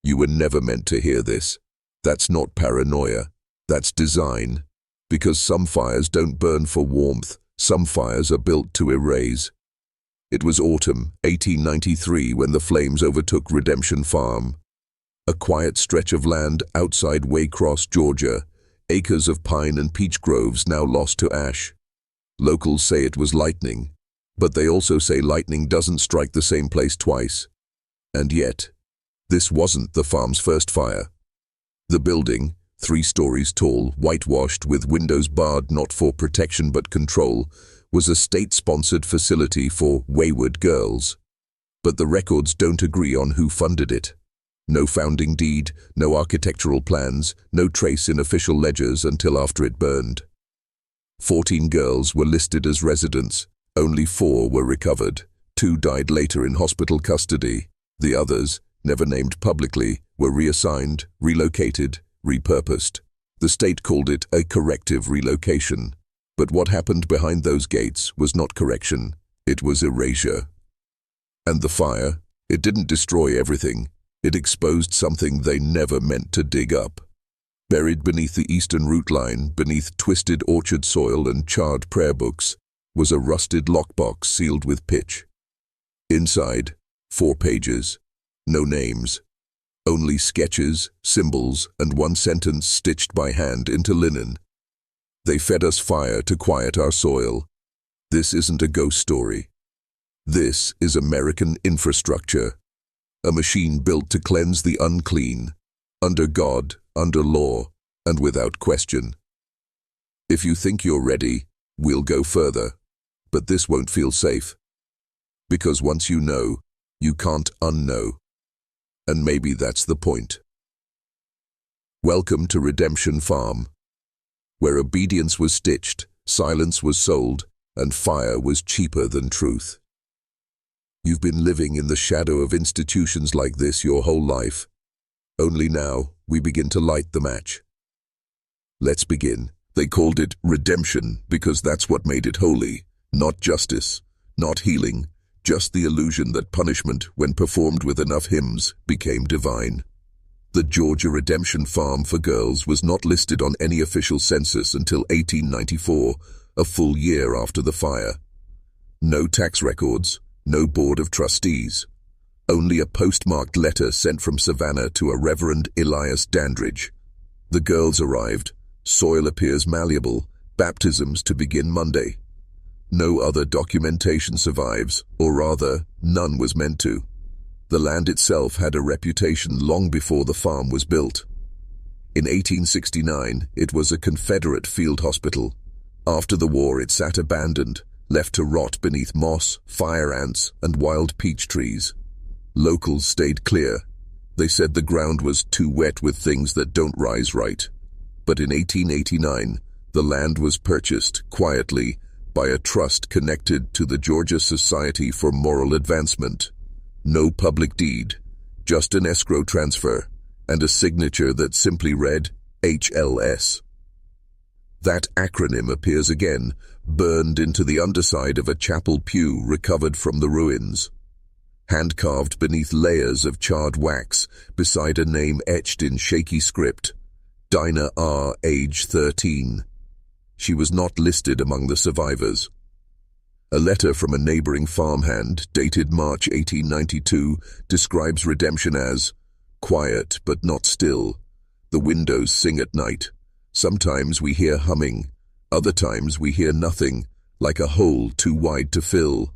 You were never meant to hear this. That's not paranoia. That's design. Because some fires don't burn for warmth, some fires are built to erase. It was autumn, 1893, when the flames overtook Redemption Farm. A quiet stretch of land outside Waycross, Georgia, acres of pine and peach groves now lost to ash. Locals say it was lightning, but they also say lightning doesn't strike the same place twice. And yet, this wasn't the farm's first fire. The building, 3 stories tall, whitewashed with windows barred not for protection but control, was a state-sponsored facility for wayward girls. But the records don't agree on who funded it. No founding deed, no architectural plans, no trace in official ledgers until after it burned. 14 girls were listed as residents. Only 4 were recovered. 2 died later in hospital custody. The others, never named publicly, were reassigned, relocated, repurposed. The state called it a corrective relocation. But what happened behind those gates was not correction, it was erasure. And the fire, it didn't destroy everything. It exposed something they never meant to dig up. Buried beneath the eastern root line, beneath twisted orchard soil and charred prayer books, was a rusted lockbox sealed with pitch. Inside, 4 pages. No names. Only sketches, symbols, and 1 sentence stitched by hand into linen. They fed us fire to quiet our soil. This isn't a ghost story. This is American infrastructure. A machine built to cleanse the unclean, under God, under law, and without question. If you think you're ready, we'll go further. But this won't feel safe. Because once you know, you can't unknow. And maybe that's the point. Welcome to Redemption Farm, where obedience was stitched, silence was sold, and fire was cheaper than truth. You've been living in the shadow of institutions like this your whole life. Only now, we begin to light the match. Let's begin. They called it redemption because that's what made it holy. Not justice, not healing, just the illusion that punishment, when performed with enough hymns, became divine. The Georgia Redemption Farm for girls was not listed on any official census until 1894, a full year after the fire. No tax records, no board of trustees. Only a postmarked letter sent from Savannah to a Reverend Elias Dandridge. The girls arrived. Soil appears malleable. Baptisms to begin Monday. No other documentation survives, or rather, none was meant to. The land itself had a reputation long before the farm was built. In 1869, it was a Confederate field hospital. After the war, it sat abandoned, left to rot beneath moss, fire ants, and wild peach trees. Locals stayed clear. They said the ground was too wet with things that don't rise right. But in 1889, the land was purchased, quietly, by a trust connected to the Georgia Society for Moral Advancement. No public deed, just an escrow transfer, and a signature that simply read HLS. That acronym appears again, burned into the underside of a chapel pew recovered from the ruins. Hand-carved beneath layers of charred wax, beside a name etched in shaky script, Dinah R., age 13. She was not listed among the survivors. A letter from a neighboring farmhand, dated March 1892, describes redemption as quiet but not still. The windows sing at night. Sometimes we hear humming. Other times we hear nothing, like a hole too wide to fill.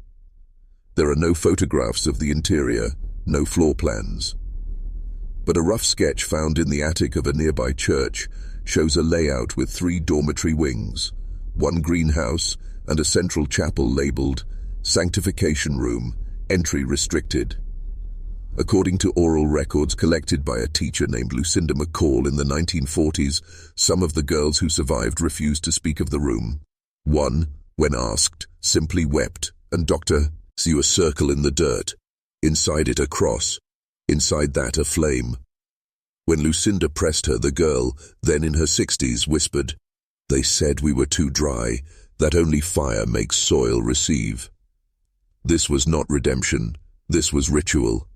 There are no photographs of the interior, no floor plans. But a rough sketch found in the attic of a nearby church shows a layout with 3 dormitory wings, 1 greenhouse, and a central chapel labeled Sanctification Room, Entry Restricted. According to oral records collected by a teacher named Lucinda McCall in the 1940s, some of the girls who survived refused to speak of the room. One, when asked, simply wept, and Dr. see a circle in the dirt. Inside it a cross. Inside that a flame. When Lucinda pressed her, the girl, then in her 60s, whispered, "They said we were too dry, that only fire makes soil receive." This was not redemption. This was ritual.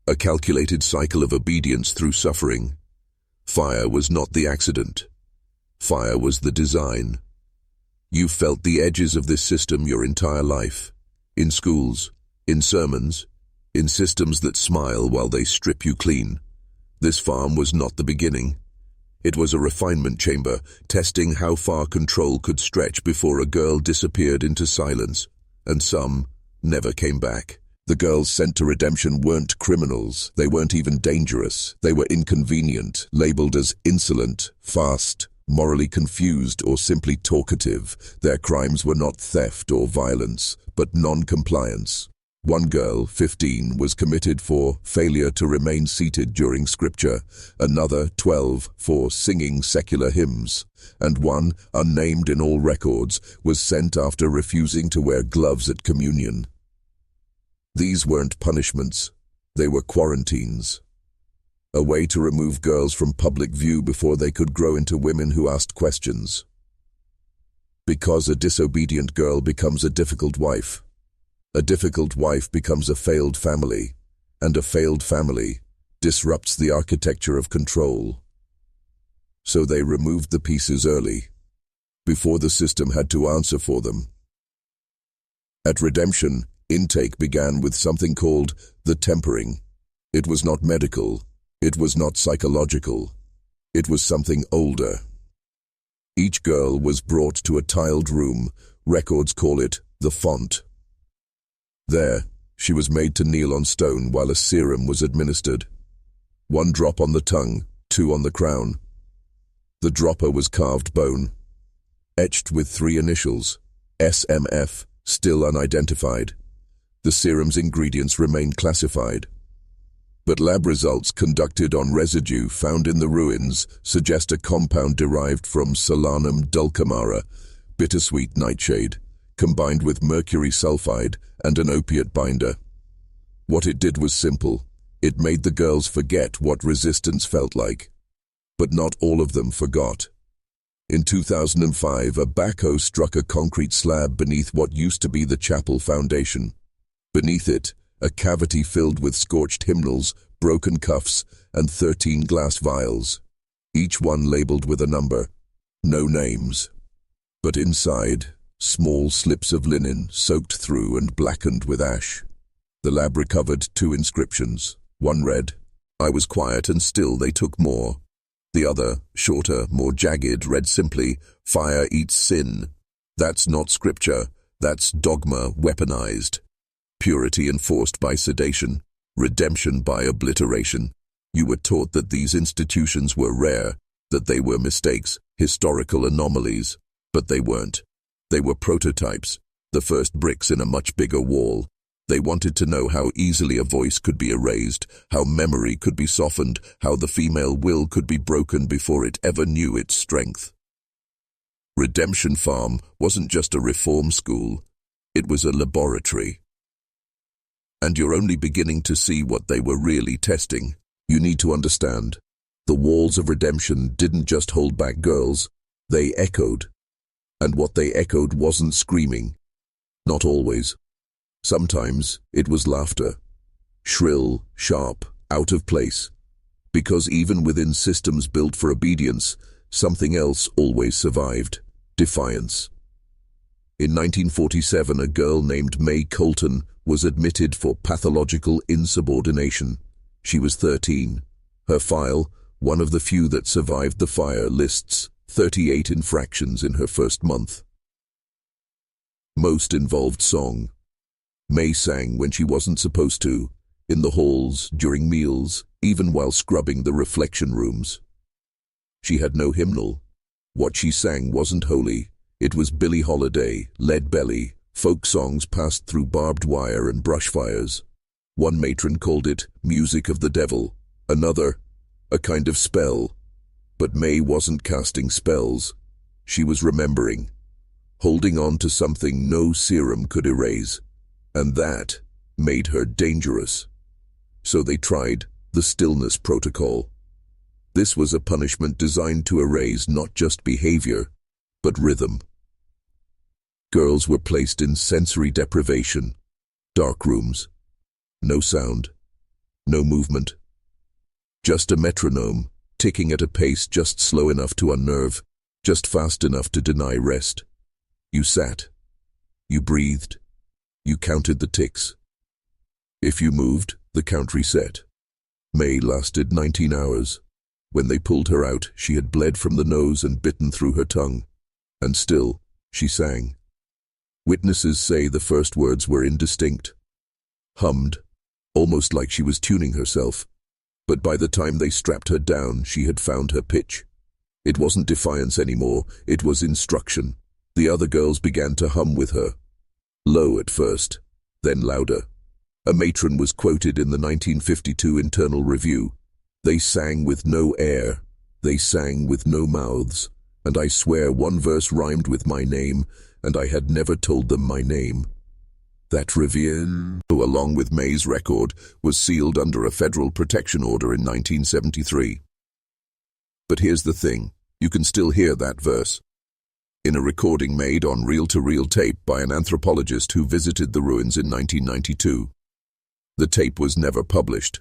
a calculated cycle of obedience through suffering. Fire was not the accident. Fire was the design. You felt the edges of this system your entire life. In schools, in sermons, in systems that smile while they strip you clean. This farm was not the beginning. It was a refinement chamber, testing how far control could stretch before a girl disappeared into silence, and some never came back. The girls sent to redemption weren't criminals. They weren't even dangerous. They were inconvenient, labeled as insolent, fast, morally confused, or simply talkative. Their crimes were not theft or violence, but non-compliance. One girl, 15, was committed for failure to remain seated during scripture, another, 12, for singing secular hymns, and one, unnamed in all records, was sent after refusing to wear gloves at communion. These weren't punishments, they were quarantines. A way to remove girls from public view before they could grow into women who asked questions. Because a disobedient girl becomes a difficult wife. A difficult wife becomes a failed family, and a failed family disrupts the architecture of control. So they removed the pieces early, before the system had to answer for them. At redemption, intake began with something called the tempering. It was not medical, it was not psychological, it was something older. Each girl was brought to a tiled room, records call it the font. There, she was made to kneel on stone while a serum was administered. 1 drop on the tongue, 2 on the crown. The dropper was carved bone, etched with 3 initials, SMF, still unidentified. The serum's ingredients remain classified. But lab results conducted on residue found in the ruins suggest a compound derived from Solanum dulcamara, bittersweet nightshade, combined with mercury sulfide and an opiate binder. What it did was simple. It made the girls forget what resistance felt like. But not all of them forgot. In 2005, a backhoe struck a concrete slab beneath what used to be the chapel foundation. Beneath it, a cavity filled with scorched hymnals, broken cuffs, and 13 glass vials, each one labeled with a number. No names. But inside, small slips of linen soaked through and blackened with ash. The lab recovered 2 inscriptions. One read, "I was quiet and still they took more." The other, shorter, more jagged, read simply, "Fire eats sin." That's not scripture, that's dogma weaponized. Purity enforced by sedation, redemption by obliteration. You were taught that these institutions were rare, that they were mistakes, historical anomalies, but they weren't. They were prototypes, the first bricks in a much bigger wall. They wanted to know how easily a voice could be erased, how memory could be softened, how the female will could be broken before it ever knew its strength. Redemption Farm wasn't just a reform school, it was a laboratory. And you're only beginning to see what they were really testing. You need to understand, the walls of redemption didn't just hold back girls, they echoed. And what they echoed wasn't screaming. Not always. Sometimes it was laughter. Shrill, sharp, out of place. Because even within systems built for obedience, something else always survived. Defiance. In 1947, a girl named May Colton was admitted for pathological insubordination. She was 13. Her file, one of the few that survived the fire, lists 38 infractions in her first month. Most involved song. May sang when she wasn't supposed to, in the halls, during meals, even while scrubbing the reflection rooms. She had no hymnal. What she sang wasn't holy. It was Billie Holiday, Lead Belly, folk songs passed through barbed wire and brush fires. One matron called it music of the devil, another, a kind of spell. But May wasn't casting spells. She was remembering, holding on to something no serum could erase. And that made her dangerous. So they tried the stillness protocol. This was a punishment designed to erase not just behavior, but rhythm. Girls were placed in sensory deprivation, dark rooms, no sound, No movement. Just a metronome, ticking at a pace just slow enough to unnerve, just fast enough to deny rest. You sat. You breathed. You counted the ticks. If you moved, the count reset. May lasted 19 hours. When they pulled her out, she had bled from the nose and bitten through her tongue. And still, she sang. Witnesses say the first words were indistinct. Hummed, almost like she was tuning herself. But by the time they strapped her down, she had found her pitch. It wasn't defiance anymore, it was instruction. The other girls began to hum with her. Low at first, then louder. A matron was quoted in the 1952 Internal Review. They sang with no air, they sang with no mouths, and I swear one verse rhymed with my name, and I had never told them my name. That review, along with May's record, was sealed under a federal protection order in 1973. But here's the thing, you can still hear that verse. In a recording made on reel-to-reel tape by an anthropologist who visited the ruins in 1992. The tape was never published.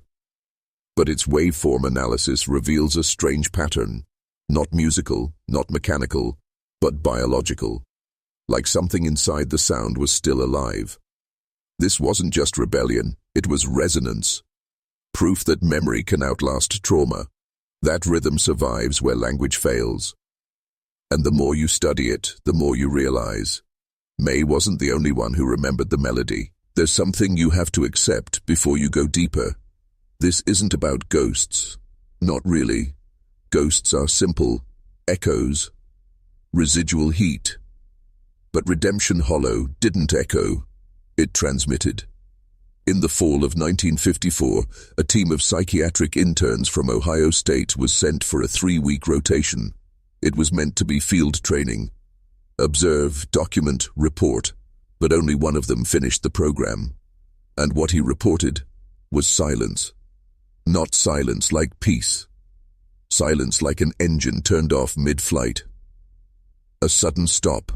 But its waveform analysis reveals a strange pattern, not musical, not mechanical, but biological. Like something inside the sound was still alive. This wasn't just rebellion, it was resonance. Proof that memory can outlast trauma. That rhythm survives where language fails. And the more you study it, the more you realize. May wasn't the only one who remembered the melody. There's something you have to accept before you go deeper. This isn't about ghosts. Not really. Ghosts are simple echoes, residual heat. But Redemption Hollow didn't echo, it transmitted. In the fall of 1954, a team of psychiatric interns from Ohio State was sent for a 3-week rotation. It was meant to be field training. Observe, document, report, but only one of them finished the program. And what he reported was silence. Not silence like peace. Silence like an engine turned off mid-flight. A sudden stop.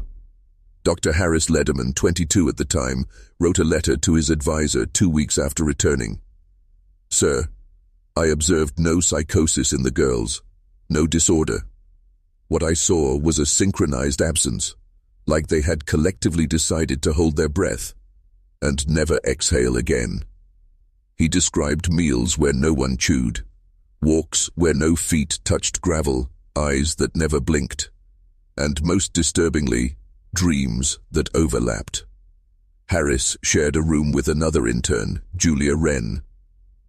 Dr. Harris Lederman, 22 at the time, wrote a letter to his advisor 2 weeks after returning. Sir, I observed no psychosis in the girls, no disorder. What I saw was a synchronized absence, like they had collectively decided to hold their breath and never exhale again. He described meals where no one chewed, walks where no feet touched gravel, eyes that never blinked, and most disturbingly, dreams that overlapped. Harris shared a room with another intern, Julia Wren.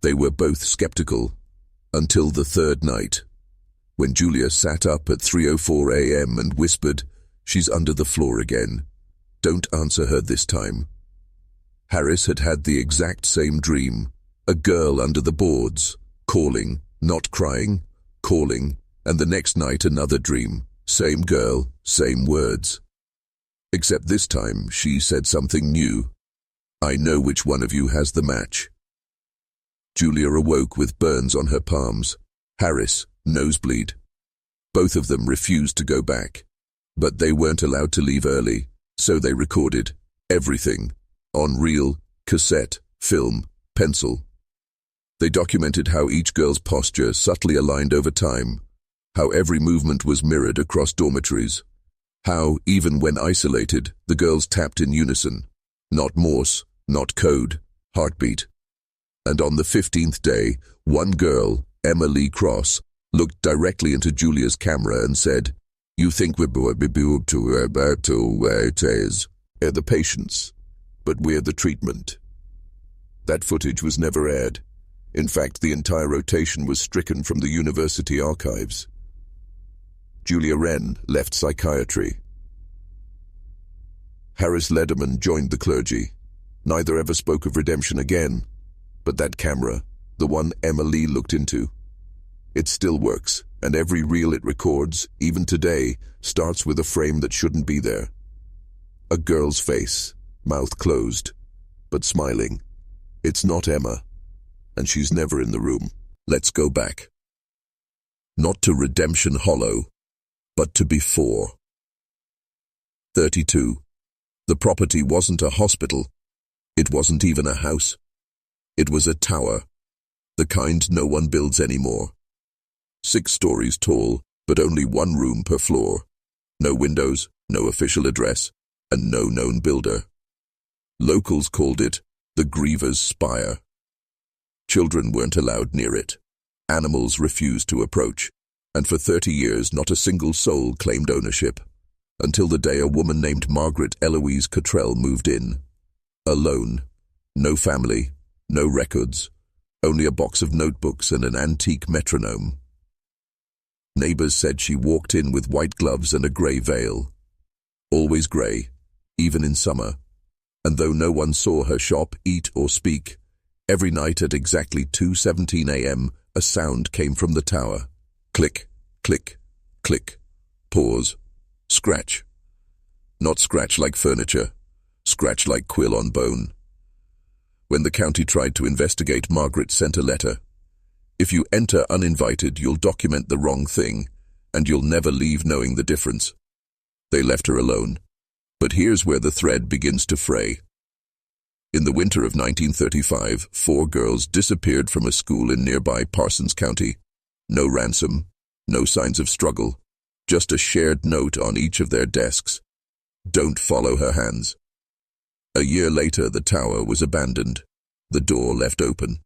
They were both skeptical, until the third night, when Julia sat up at 3:04 a.m. and whispered, "She's under the floor again. Don't answer her this time." Harris had had the exact same dream, a girl under the boards, calling, not crying, calling, and the next night another dream, same girl, same words. Except this time she said something new. "I know which one of you has the match." Julia awoke with burns on her palms. Harris, nosebleed. Both of them refused to go back. But they weren't allowed to leave early, so they recorded everything, on reel, cassette, film, pencil. They documented how each girl's posture subtly aligned over time, how every movement was mirrored across dormitories, how, even when isolated, the girls tapped in unison, not Morse, not code, heartbeat. And on the 15th day, one girl, Emma Lee Cross, looked directly into Julia's camera and said, "You think we're the patients, but we're the treatment." That footage was never aired. In fact, the entire rotation was stricken from the university archives. Julia Wren left psychiatry. Harris Lederman joined the clergy. Neither ever spoke of redemption again. But that camera, the one Emma Lee looked into, it still works, and every reel it records, even today, starts with a frame that shouldn't be there. A girl's face, mouth closed, but smiling. It's not Emma, and she's never in the room. Let's go back. Not to Redemption Hollow, but to before. 32. The property wasn't a hospital. It wasn't even a house. It was a tower. the kind no one builds anymore. 6 stories tall, but only 1 room per floor. No windows, no official address, and no known builder. Locals called it the Griever's Spire. Children weren't allowed near it. Animals refused to approach, and for 30 years not a single soul claimed ownership, until the day a woman named Margaret Eloise Cottrell moved in. Alone. No family, no records, only a box of notebooks and an antique metronome. Neighbors said she walked in with white gloves and a grey veil. Always grey, even in summer. And though no one saw her shop, eat or speak, every night at exactly 2:17 a.m. a sound came from the tower. Click, click, click. Pause. Scratch. Not scratch like furniture. Scratch like quill on bone. When the county tried to investigate, Margaret sent a letter. If you enter uninvited, you'll document the wrong thing, and you'll never leave knowing the difference. They left her alone. But here's where the thread begins to fray. In the winter of 1935, 4 girls disappeared from a school in nearby Parsons County. No ransom, no signs of struggle, just a shared note on each of their desks. Don't follow her hands. A year later, the tower was abandoned, the door left open.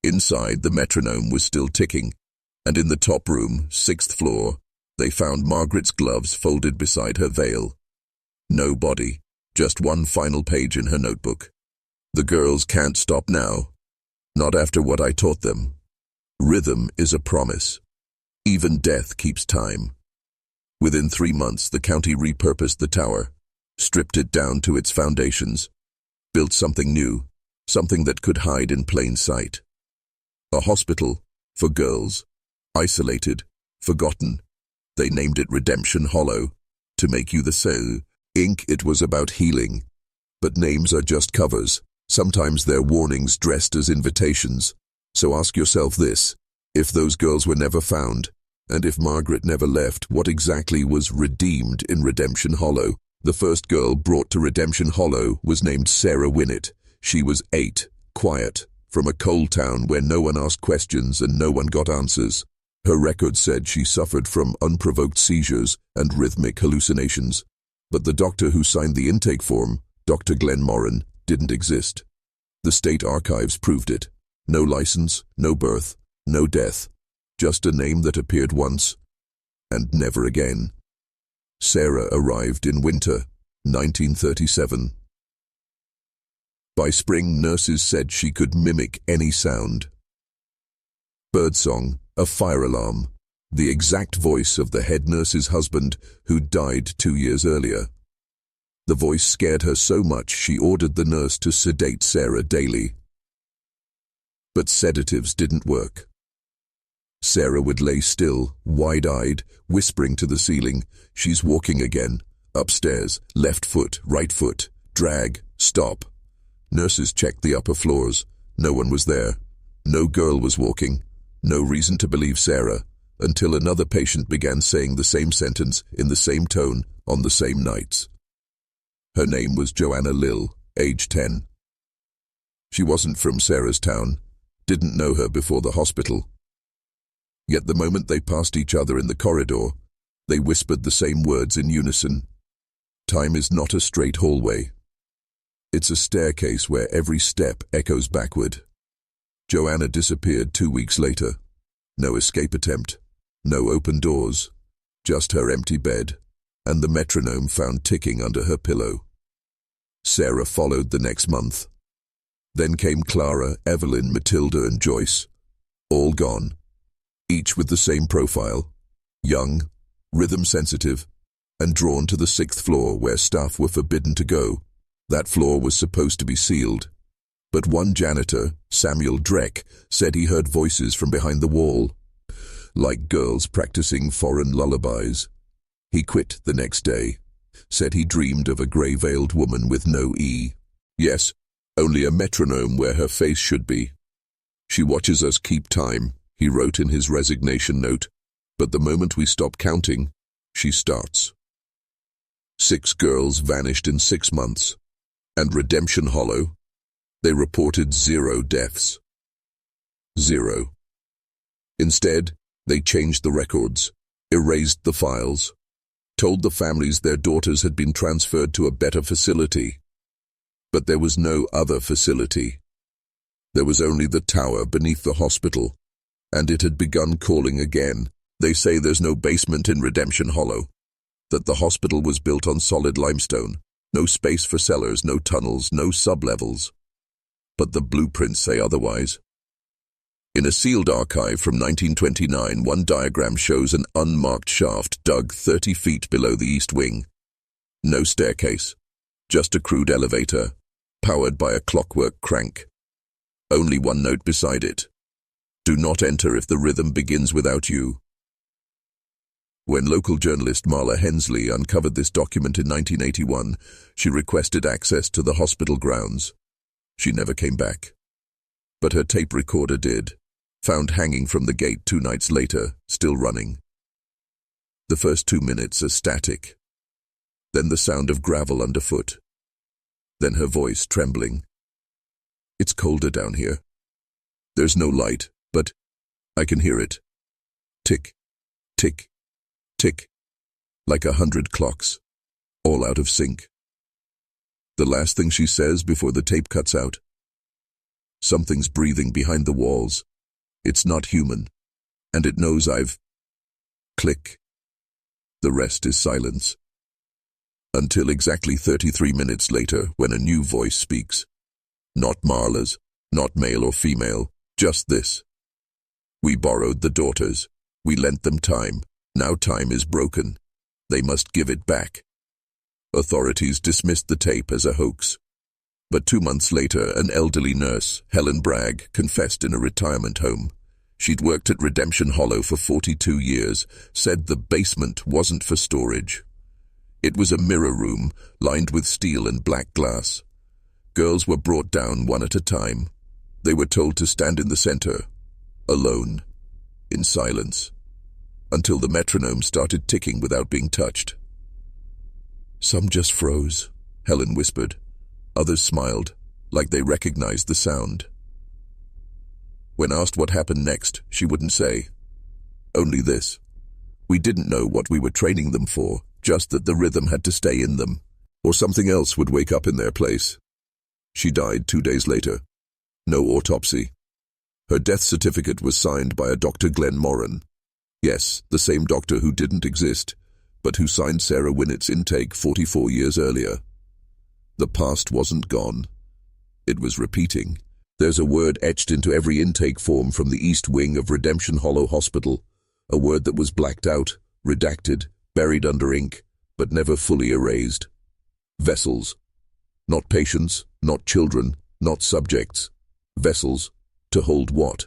Inside, the metronome was still ticking, and in the top room, 6th floor, they found Margaret's gloves folded beside her veil. No body, just one final page in her notebook. The girls can't stop now. Not after what I taught them. Rhythm is a promise. Even death keeps time. Within 3 months, the county repurposed the tower, stripped it down to its foundations, built something new, something that could hide in plain sight. A hospital for girls, isolated, forgotten. They named it Redemption Hollow, to make you the same. It was about healing. But names are just covers. Sometimes they're warnings dressed as invitations. So ask yourself this: if those girls were never found, and if Margaret never left, what exactly was redeemed in Redemption Hollow? The first girl brought to Redemption Hollow was named Sarah Winnett. She was 8, quiet, from a coal town where no one asked questions and no one got answers. Her record said she suffered from unprovoked seizures and rhythmic hallucinations. But the doctor who signed the intake form, Dr. Glenn Moran, didn't exist. The state archives proved it. No license, no birth, no death. Just a name that appeared once and never again. Sarah arrived in winter, 1937. By spring, nurses said she could mimic any sound. Birdsong, a fire alarm, the exact voice of the head nurse's husband who died 2 years earlier. The voice scared her so much she ordered the nurse to sedate Sarah daily. But sedatives didn't work. Sarah would lay still, wide-eyed, whispering to the ceiling, "She's walking again. Upstairs, left foot, right foot, drag, stop." Nurses checked the upper floors. No one was there. No girl was walking. No reason to believe Sarah, until another patient began saying the same sentence in the same tone on the same nights. Her name was Joanna Lill, age 10. She wasn't from Sarah's town, didn't know her before the hospital. Yet the moment they passed each other in the corridor, they whispered the same words in unison. Time is not a straight hallway. It's a staircase where every step echoes backward. Joanna disappeared 2 weeks later. No escape attempt, no open doors, just her empty bed, and the metronome found ticking under her pillow. Sarah followed the next month. Then came Clara, Evelyn, Matilda, and Joyce. All gone. Each with the same profile. Young, rhythm-sensitive, and drawn to the 6th floor where staff were forbidden to go. That floor was supposed to be sealed. But one janitor, Samuel Dreck, said he heard voices from behind the wall, like girls practicing foreign lullabies. He quit the next day, said he dreamed of a grey-veiled woman with no E. Yes, only a metronome where her face should be. "She watches us keep time," he wrote in his resignation note, "but the moment we stop counting, she starts." 6 girls vanished in 6 months, and Redemption Hollow, they reported 0 deaths. Zero. Instead, they changed the records, erased the files, told the families their daughters had been transferred to a better facility. But there was no other facility. There was only the tower beneath the hospital, and it had begun calling again. They say there's no basement in Redemption Hollow, that the hospital was built on solid limestone, no space for cellars, no tunnels, no sublevels. But the blueprints say otherwise. In a sealed archive from 1929, one diagram shows an unmarked shaft dug 30 feet below the east wing. No staircase, just a crude elevator, powered by a clockwork crank. Only one note beside it: do not enter if the rhythm begins without you. When local journalist Marla Hensley uncovered this document in 1981, she requested access to the hospital grounds. She never came back. But her tape recorder did, found hanging from the gate 2 nights later, still running. The first 2 minutes are static. Then the sound of gravel underfoot. Then her voice trembling. It's colder down here. There's no light, but I can hear it. Tick, tick, tick, like 100 clocks, all out of sync. The last thing she says before the tape cuts out: something's breathing behind the walls. It's not human, and it knows I've... Click. The rest is silence. Until exactly 33 minutes later, when a new voice speaks. Not Marla's, not male or female, just this. We borrowed the daughters. We lent them time. Now time is broken. They must give it back. Authorities dismissed the tape as a hoax. But 2 months later, an elderly nurse, Helen Bragg, confessed in a retirement home. She'd worked at Redemption Hollow for 42 years, said the basement wasn't for storage. It was a mirror room, lined with steel and black glass. Girls were brought down one at a time. They were told to stand in the center, alone, in silence, until the metronome started ticking without being touched. Some just froze, Helen whispered. Others smiled, like they recognized the sound. When asked what happened next, she wouldn't say. Only this: we didn't know what we were training them for, just that the rhythm had to stay in them, or something else would wake up in their place. She died 2 days later. No autopsy. Her death certificate was signed by a Dr. Glenn Moran. Yes, the same doctor who didn't exist, but who signed Sarah Winnett's intake 44 years earlier. The past wasn't gone. It was repeating. There's a word etched into every intake form from the east wing of Redemption Hollow Hospital, a word that was blacked out, redacted, buried under ink, but never fully erased. Vessels. Not patients, not children, not subjects. Vessels. To hold what?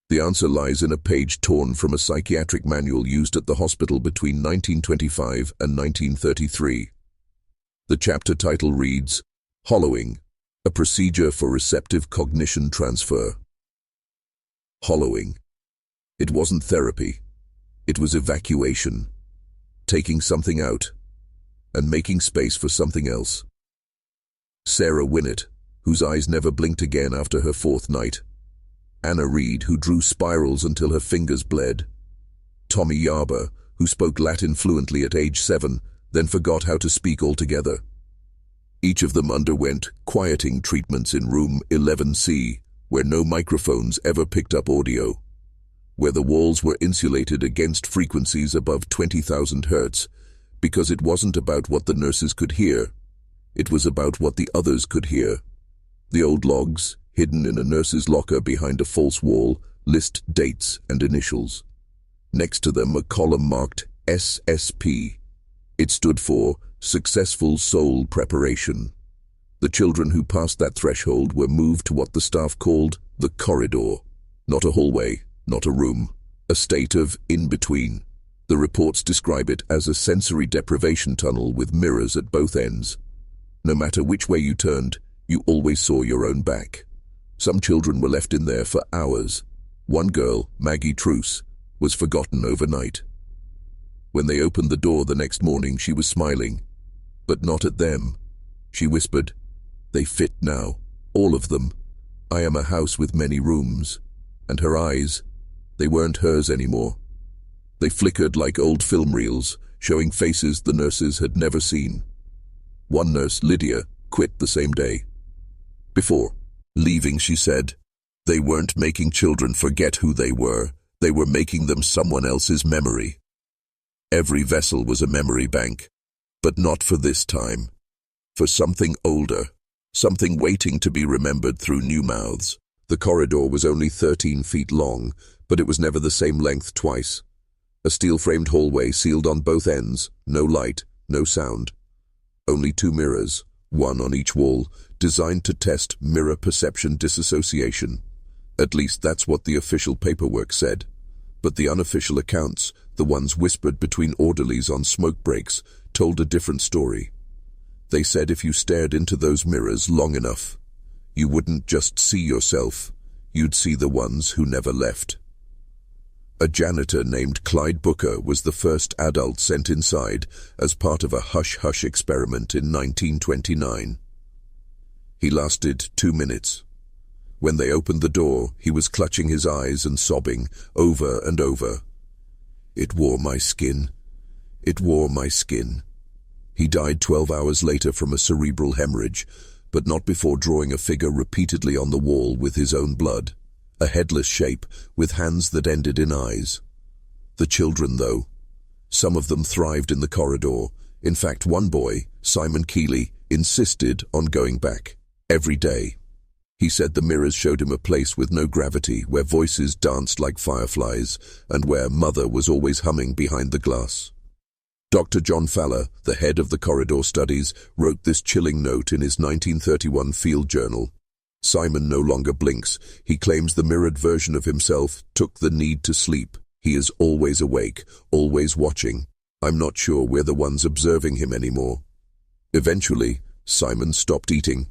The answer lies in a page torn from a psychiatric manual used at the hospital between 1925 and 1933. The chapter title reads, Hollowing, a procedure for receptive cognition transfer. Hollowing. It wasn't therapy. It was evacuation. Taking something out and making space for something else. Sarah Winnett, whose eyes never blinked again after her 4th night. Anna Reed, who drew spirals until her fingers bled. Tommy Yarber, who spoke Latin fluently at age 7, then forgot how to speak altogether. Each of them underwent quieting treatments in room 11C, where no microphones ever picked up audio, where the walls were insulated against frequencies above 20,000 hertz, because it wasn't about what the nurses could hear. It was about what the others could hear. The old logs, hidden in a nurse's locker behind a false wall, list dates and initials. Next to them, a column marked SSP. It stood for Successful Soul Preparation. The children who passed that threshold were moved to what the staff called the corridor. Not a hallway, not a room, a state of in-between. The reports describe it as a sensory deprivation tunnel with mirrors at both ends. No matter which way you turned, you always saw your own back. Some children were left in there for hours. One girl, Maggie Truce, was forgotten overnight. When they opened the door the next morning, she was smiling, but not at them. She whispered, "They fit now, all of them. I am a house with many rooms. And her eyes, they weren't hers anymore. They flickered like old film reels, showing faces the nurses had never seen. One nurse, Lydia, quit the same day. Before leaving, she said, "They weren't making children forget who they were making them someone else's memory." Every vessel was a memory bank, but not for this time. For something older, something waiting to be remembered through new mouths. The corridor was only 13 feet long, but it was never the same length twice. A steel-framed hallway sealed on both ends, no light, no sound. Only 2 mirrors, one on each wall, designed to test mirror perception disassociation. At least that's what the official paperwork said. But the unofficial accounts, the ones whispered between orderlies on smoke breaks, told a different story. They said if you stared into those mirrors long enough, you wouldn't just see yourself, you'd see the ones who never left. A janitor named Clyde Booker was the first adult sent inside as part of a hush-hush experiment in 1929. He lasted 2 minutes. When they opened the door, he was clutching his eyes and sobbing over and over. "It wore my skin. It wore my skin." He died 12 hours later from a cerebral hemorrhage, but not before drawing a figure repeatedly on the wall with his own blood. A headless shape with hands that ended in eyes. The children, though, some of them thrived in the corridor. In fact, one boy, Simon Keeley, insisted on going back every day. He said the mirrors showed him a place with no gravity, where voices danced like fireflies, and where Mother was always humming behind the glass. Dr. John Faller, the head of the corridor studies, wrote this chilling note in his 1931 field journal. "Simon no longer blinks. He claims the mirrored version of himself took the need to sleep. He is always awake, always watching. I'm not sure we're the ones observing him anymore." Eventually, Simon stopped eating.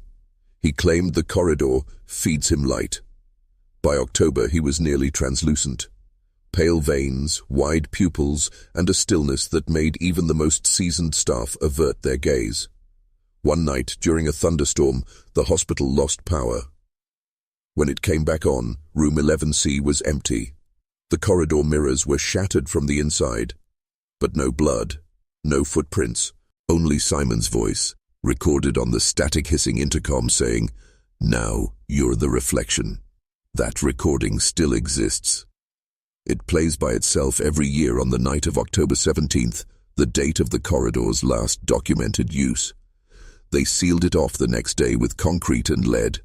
He claimed the corridor feeds him light. By October, he was nearly translucent. Pale veins, wide pupils, and a stillness that made even the most seasoned staff avert their gaze. One night, during a thunderstorm, the hospital lost power. When it came back on, room 11C was empty. The corridor mirrors were shattered from the inside. But no blood, no footprints, only Simon's voice, recorded on the static hissing intercom saying, "Now you're the reflection." That recording still exists. It plays by itself every year on the night of October 17th, the date of the corridor's last documented use. They sealed it off the next day with concrete and lead,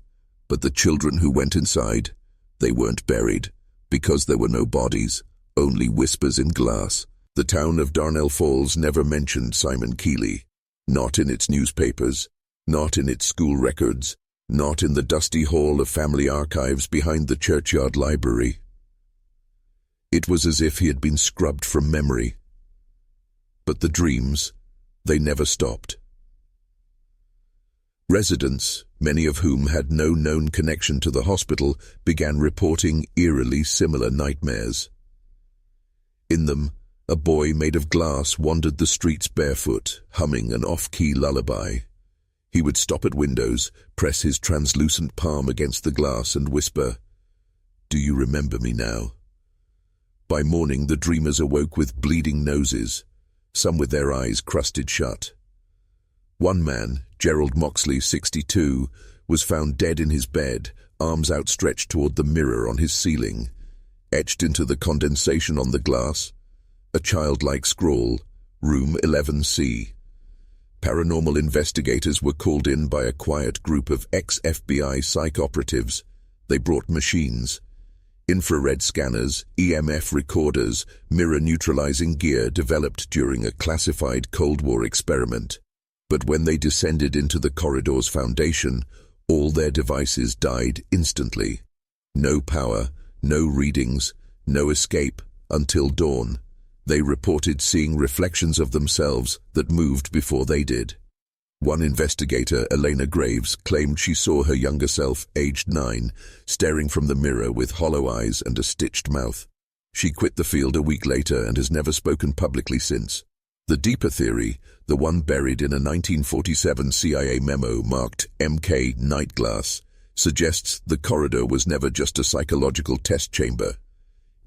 but the children who went inside, they weren't buried, because there were no bodies, only whispers in glass. The town of Darnell Falls never mentioned Simon Keeley, not in its newspapers, not in its school records, not in the dusty hall of family archives behind the churchyard library. It was as if he had been scrubbed from memory. But the dreams, they never stopped. Residents, many of whom had no known connection to the hospital, began reporting eerily similar nightmares. In them, a boy made of glass wandered the streets barefoot, humming an off-key lullaby. He would stop at windows, press his translucent palm against the glass and whisper, "Do you remember me now?" By morning, the dreamers awoke with bleeding noses, some with their eyes crusted shut. One man, Gerald Moxley, 62, was found dead in his bed, arms outstretched toward the mirror on his ceiling. Etched into the condensation on the glass, a childlike scrawl, Room 11C. Paranormal investigators were called in by a quiet group of ex-FBI psych operatives. They brought machines, infrared scanners, EMF recorders, mirror-neutralizing gear developed during a classified Cold War experiment. But when they descended into the corridor's foundation, all their devices died instantly. No power, no readings, no escape, until dawn. They reported seeing reflections of themselves that moved before they did. One investigator, Elena Graves, claimed she saw her younger self, aged 9, staring from the mirror with hollow eyes and a stitched mouth. She quit the field a week later and has never spoken publicly since. The deeper theory, the one buried in a 1947 CIA memo marked MK Nightglass, suggests the corridor was never just a psychological test chamber.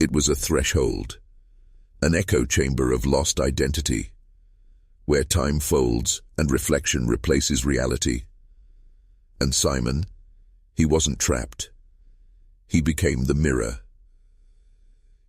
It was a threshold, an echo chamber of lost identity, where time folds and reflection replaces reality. And Simon, he wasn't trapped. He became the mirror.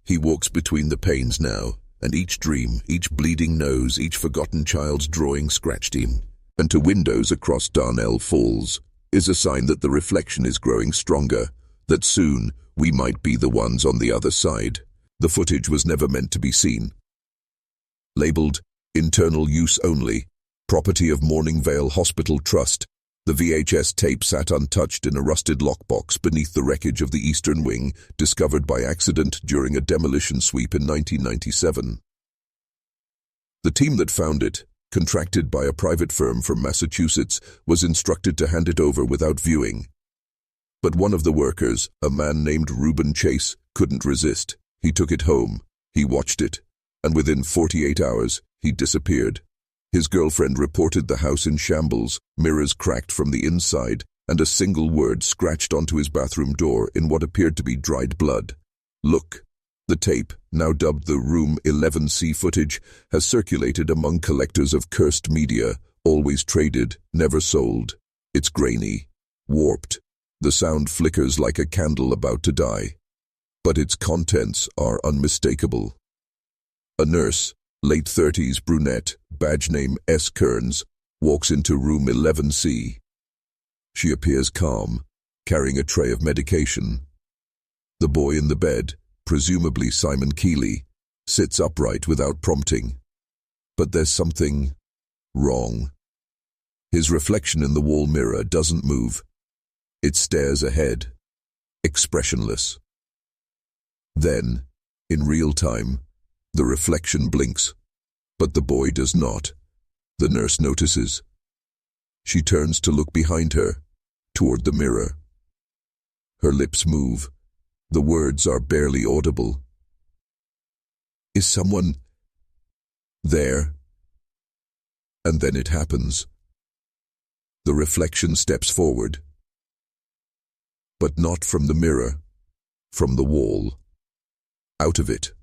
He walks between the panes now, and each dream, each bleeding nose, each forgotten child's drawing scratched him. And to windows across Darnell Falls is a sign that the reflection is growing stronger, that soon we might be the ones on the other side. The footage was never meant to be seen. Labeled internal use only, property of Morningvale Hospital Trust, the VHS tape sat untouched in a rusted lockbox beneath the wreckage of the Eastern Wing, discovered by accident during a demolition sweep in 1997. The team that found it, contracted by a private firm from Massachusetts, was instructed to hand it over without viewing. But one of the workers, a man named Reuben Chase, couldn't resist. He took it home, he watched it, and within 48 hours, he disappeared. His girlfriend reported the house in shambles, mirrors cracked from the inside, and a single word scratched onto his bathroom door in what appeared to be dried blood. Look. The tape, now dubbed the Room 11C footage, has circulated among collectors of cursed media, always traded, never sold. It's grainy, warped. The sound flickers like a candle about to die. But its contents are unmistakable. A nurse, late 30s brunette, badge name S. Kearns, walks into room 11C. She appears calm, carrying a tray of medication. The boy in the bed, presumably Simon Keeley, sits upright without prompting. But there's something wrong. His reflection in the wall mirror doesn't move. It stares ahead, expressionless. Then, in real time, the reflection blinks, but the boy does not. The nurse notices. She turns to look behind her, toward the mirror. Her lips move. The words are barely audible. Is someone there? And then it happens. The reflection steps forward. But not from the mirror, from the wall. Out of it.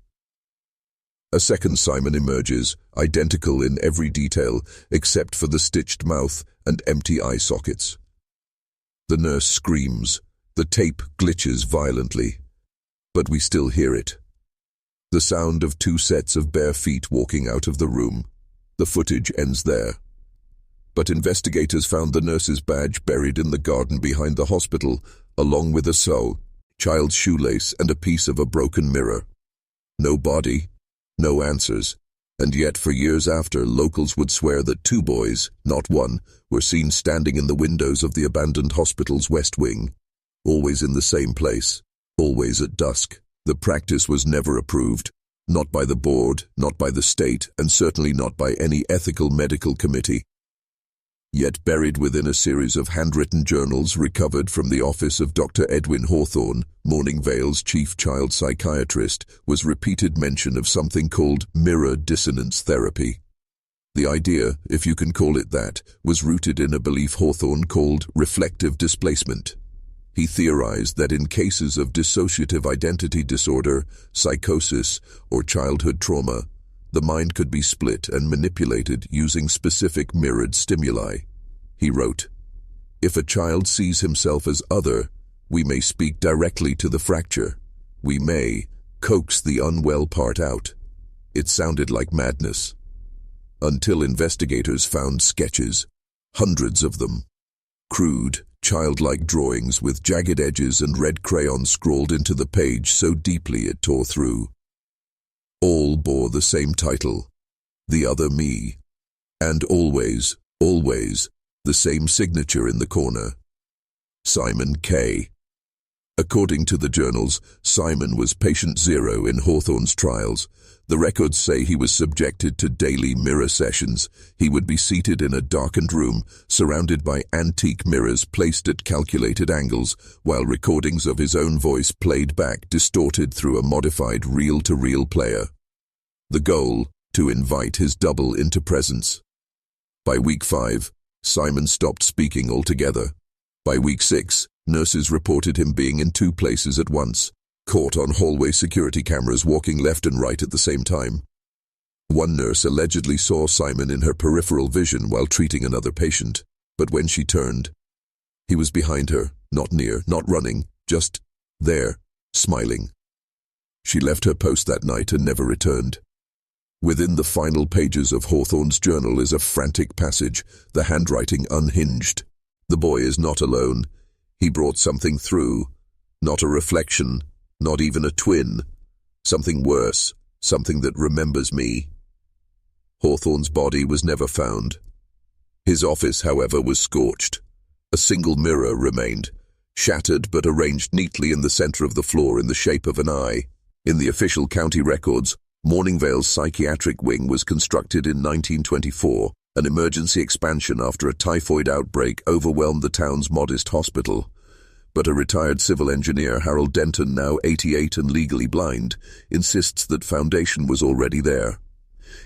A second Simon emerges, identical in every detail, except for the stitched mouth and empty eye sockets. The nurse screams. The tape glitches violently, but we still hear it. The sound of two sets of bare feet walking out of the room. The footage ends there. But investigators found the nurse's badge buried in the garden behind the hospital, along with a child's shoelace and a piece of a broken mirror. No body, no answers, and yet for years after, locals would swear that two boys, not one, were seen standing in the windows of the abandoned hospital's west wing. Always in the same place, always at dusk. The practice was never approved, not by the board, not by the state, and certainly not by any ethical medical committee. Yet buried within a series of handwritten journals recovered from the office of Dr. Edwin Hawthorne, Morningvale's chief child psychiatrist, was repeated mention of something called mirror dissonance therapy. The idea, if you can call it that, was rooted in a belief Hawthorne called reflective displacement. He theorized that in cases of dissociative identity disorder, psychosis, or childhood trauma, the mind could be split and manipulated using specific mirrored stimuli. He wrote, "If a child sees himself as other, we may speak directly to the fracture. We may coax the unwell part out." It sounded like madness. Until investigators found sketches, hundreds of them. Crude, childlike drawings with jagged edges and red crayon scrawled into the page so deeply it tore through. All bore the same title, The Other Me, and always, always, the same signature in the corner, Simon K. According to the journals, Simon was patient zero in Hawthorne's trials. The records say he was subjected to daily mirror sessions. He would be seated in a darkened room, surrounded by antique mirrors placed at calculated angles, while recordings of his own voice played back distorted through a modified reel-to-reel player. The goal, to invite his double into presence. By week 5, Simon stopped speaking altogether. By week 6, Nurses reported him being in 2 places at once, caught on hallway security cameras walking left and right at the same time. One nurse allegedly saw Simon in her peripheral vision while treating another patient, but when she turned, he was behind her, not near, not running, just there, smiling. She left her post that night and never returned. Within the final pages of Hawthorne's journal is a frantic passage, the handwriting unhinged. The boy is not alone. He brought something through. Not a reflection, not even a twin. Something worse, something that remembers me. Hawthorne's body was never found. His office, however, was scorched. A single mirror remained, shattered but arranged neatly in the center of the floor in the shape of an eye. In the official county records, Morningvale's psychiatric wing was constructed in 1924. An emergency expansion after a typhoid outbreak overwhelmed the town's modest hospital. But a retired civil engineer, Harold Denton, now 88 and legally blind, insists that foundation was already there.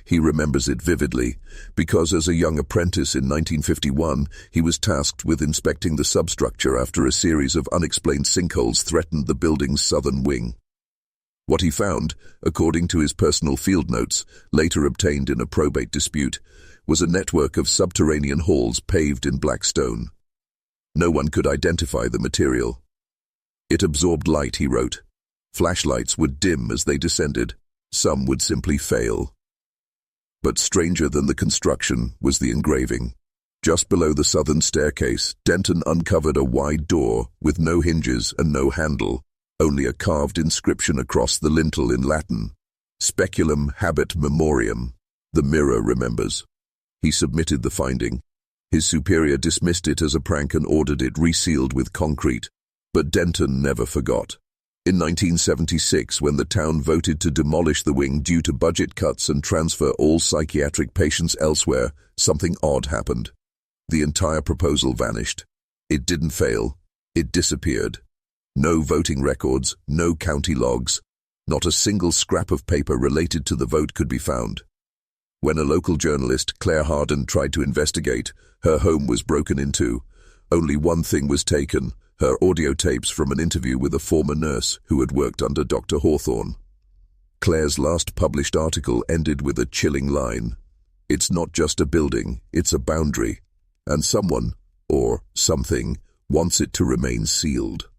He remembers it vividly, because as a young apprentice in 1951, he was tasked with inspecting the substructure after a series of unexplained sinkholes threatened the building's southern wing. What he found, according to his personal field notes, later obtained in a probate dispute, was a network of subterranean halls paved in black stone. No one could identify the material. It absorbed light, he wrote. Flashlights would dim as they descended. Some would simply fail. But stranger than the construction was the engraving. Just below the southern staircase, Denton uncovered a wide door with no hinges and no handle, only a carved inscription across the lintel in Latin. Speculum habet memoriam. The mirror remembers. He submitted the finding. His superior dismissed it as a prank and ordered it resealed with concrete. But Denton never forgot. In 1976, when the town voted to demolish the wing due to budget cuts and transfer all psychiatric patients elsewhere, something odd happened. The entire proposal vanished. It didn't fail. It disappeared. No voting records, no county logs. Not a single scrap of paper related to the vote could be found. When a local journalist, Claire Harden, tried to investigate, her home was broken into. Only one thing was taken, her audio tapes from an interview with a former nurse who had worked under Dr. Hawthorne. Claire's last published article ended with a chilling line. It's not just a building, it's a boundary. And someone, or something, wants it to remain sealed.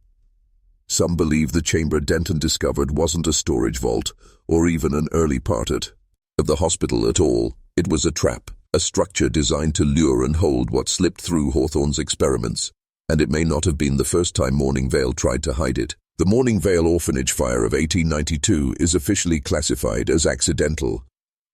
Some believe the chamber Denton discovered wasn't a storage vault, or even an early part of the hospital at all. It was a trap, a structure designed to lure and hold what slipped through Hawthorne's experiments. And it may not have been the first time Morningvale tried to hide it. The Morningvale orphanage fire of 1892 is officially classified as accidental.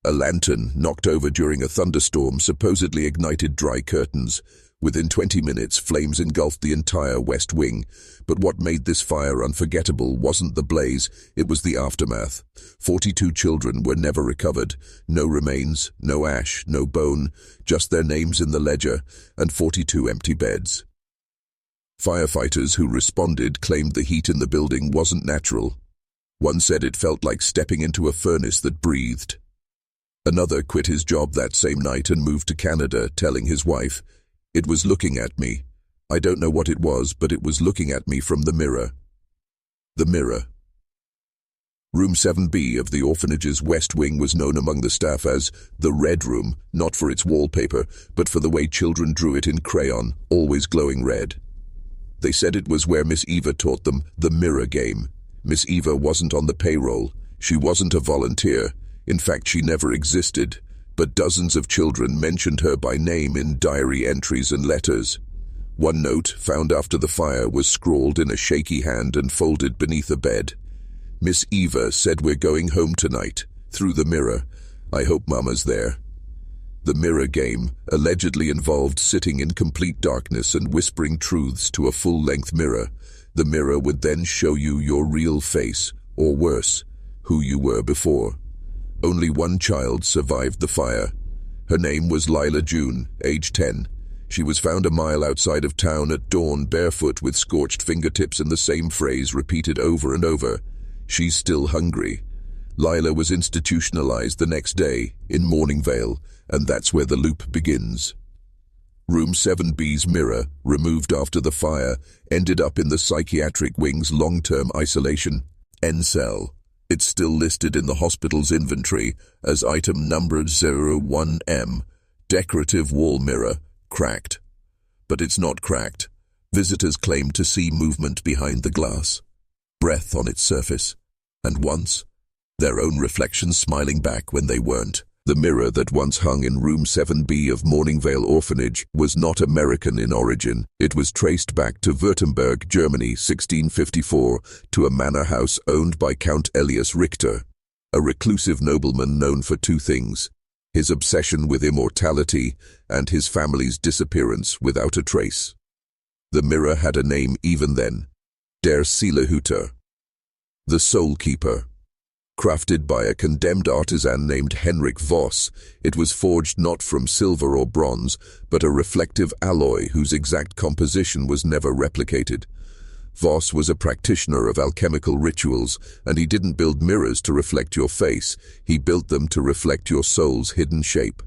A lantern knocked over during a thunderstorm supposedly ignited dry curtains. Within 20 minutes, flames engulfed the entire west wing. But what made this fire unforgettable wasn't the blaze, it was the aftermath. 42 children were never recovered. No remains, no ash, no bone, just their names in the ledger, and 42 empty beds. Firefighters who responded claimed the heat in the building wasn't natural. One said it felt like stepping into a furnace that breathed. Another quit his job that same night and moved to Canada, telling his wife, "It was looking at me. I don't know what it was, but it was looking at me from the mirror." The mirror. Room 7B of the orphanage's west wing was known among the staff as the Red Room, not for its wallpaper, but for the way children drew it in crayon, always glowing red. They said it was where Miss Eva taught them the mirror game. Miss Eva wasn't on the payroll. She wasn't a volunteer. In fact, she never existed. But dozens of children mentioned her by name in diary entries and letters. One note, found after the fire, was scrawled in a shaky hand and folded beneath a bed. "Miss Eva said we're going home tonight. Through the mirror. I hope Mama's there." The mirror game allegedly involved sitting in complete darkness and whispering truths to a full-length mirror. The mirror would then show you your real face, or worse, who you were before. Only one child survived the fire. Her name was Lila June, age 10. She was found a mile outside of town at dawn, barefoot with scorched fingertips and the same phrase repeated over and over. "She's still hungry." Lila was institutionalized the next day in Morningvale, and that's where the loop begins. Room 7B's mirror, removed after the fire, ended up in the psychiatric wing's long-term isolation, N cell. It's still listed in the hospital's inventory as item number 01M, decorative wall mirror, cracked. But it's not cracked. Visitors claim to see movement behind the glass, breath on its surface, and once, their own reflections smiling back when they weren't. The mirror that once hung in room 7B of Morningvale Orphanage was not American in origin. It was traced back to Württemberg, Germany, 1654, to a manor house owned by Count Elias Richter, a reclusive nobleman known for two things: his obsession with immortality and his family's disappearance without a trace. The mirror had a name even then: Der Seelehüter, the Soul Keeper. Crafted by a condemned artisan named Henrik Voss, it was forged not from silver or bronze, but a reflective alloy whose exact composition was never replicated. Voss was a practitioner of alchemical rituals, and he didn't build mirrors to reflect your face, he built them to reflect your soul's hidden shape.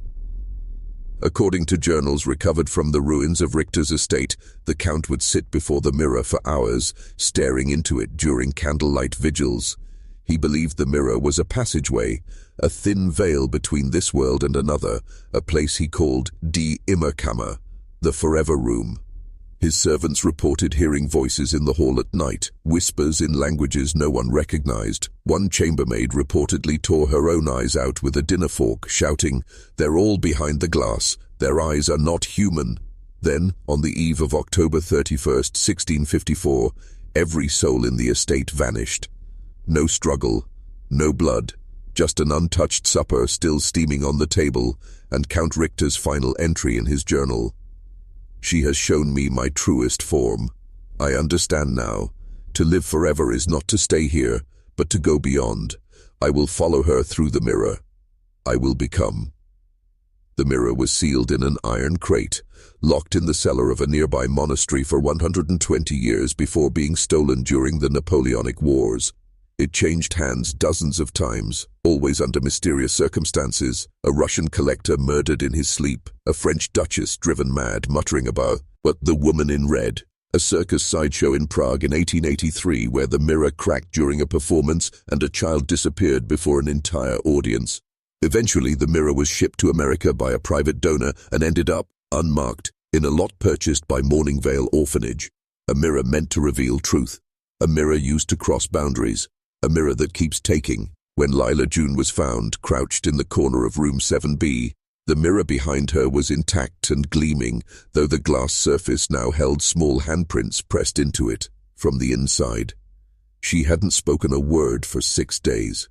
According to journals recovered from the ruins of Richter's estate, the Count would sit before the mirror for hours, staring into it during candlelight vigils. He believed the mirror was a passageway, a thin veil between this world and another, a place he called Die Immerkammer, the forever room. His servants reported hearing voices in the hall at night, whispers in languages no one recognized. One chambermaid reportedly tore her own eyes out with a dinner fork, shouting, "They're all behind the glass, their eyes are not human." Then, on the eve of October 31st, 1654, every soul in the estate vanished. No struggle, no blood, just an untouched supper still steaming on the table, and Count Richter's final entry in his journal. "She has shown me my truest form. I understand now. To live forever is not to stay here, but to go beyond. I will follow her through the mirror. I will become." The mirror was sealed in an iron crate, locked in the cellar of a nearby monastery for 120 years before being stolen during the Napoleonic Wars. It changed hands dozens of times, always under mysterious circumstances: a Russian collector murdered in his sleep, a French duchess driven mad muttering about "What the Woman in Red," a circus sideshow in Prague in 1883 where the mirror cracked during a performance and a child disappeared before an entire audience. Eventually, the mirror was shipped to America by a private donor and ended up, unmarked, in a lot purchased by Morningvale Orphanage. A mirror meant to reveal truth, a mirror used to cross boundaries, a mirror that keeps taking. When Lila June was found, crouched in the corner of room 7B, the mirror behind her was intact and gleaming, though the glass surface now held small handprints pressed into it from the inside. She hadn't spoken a word for 6 days.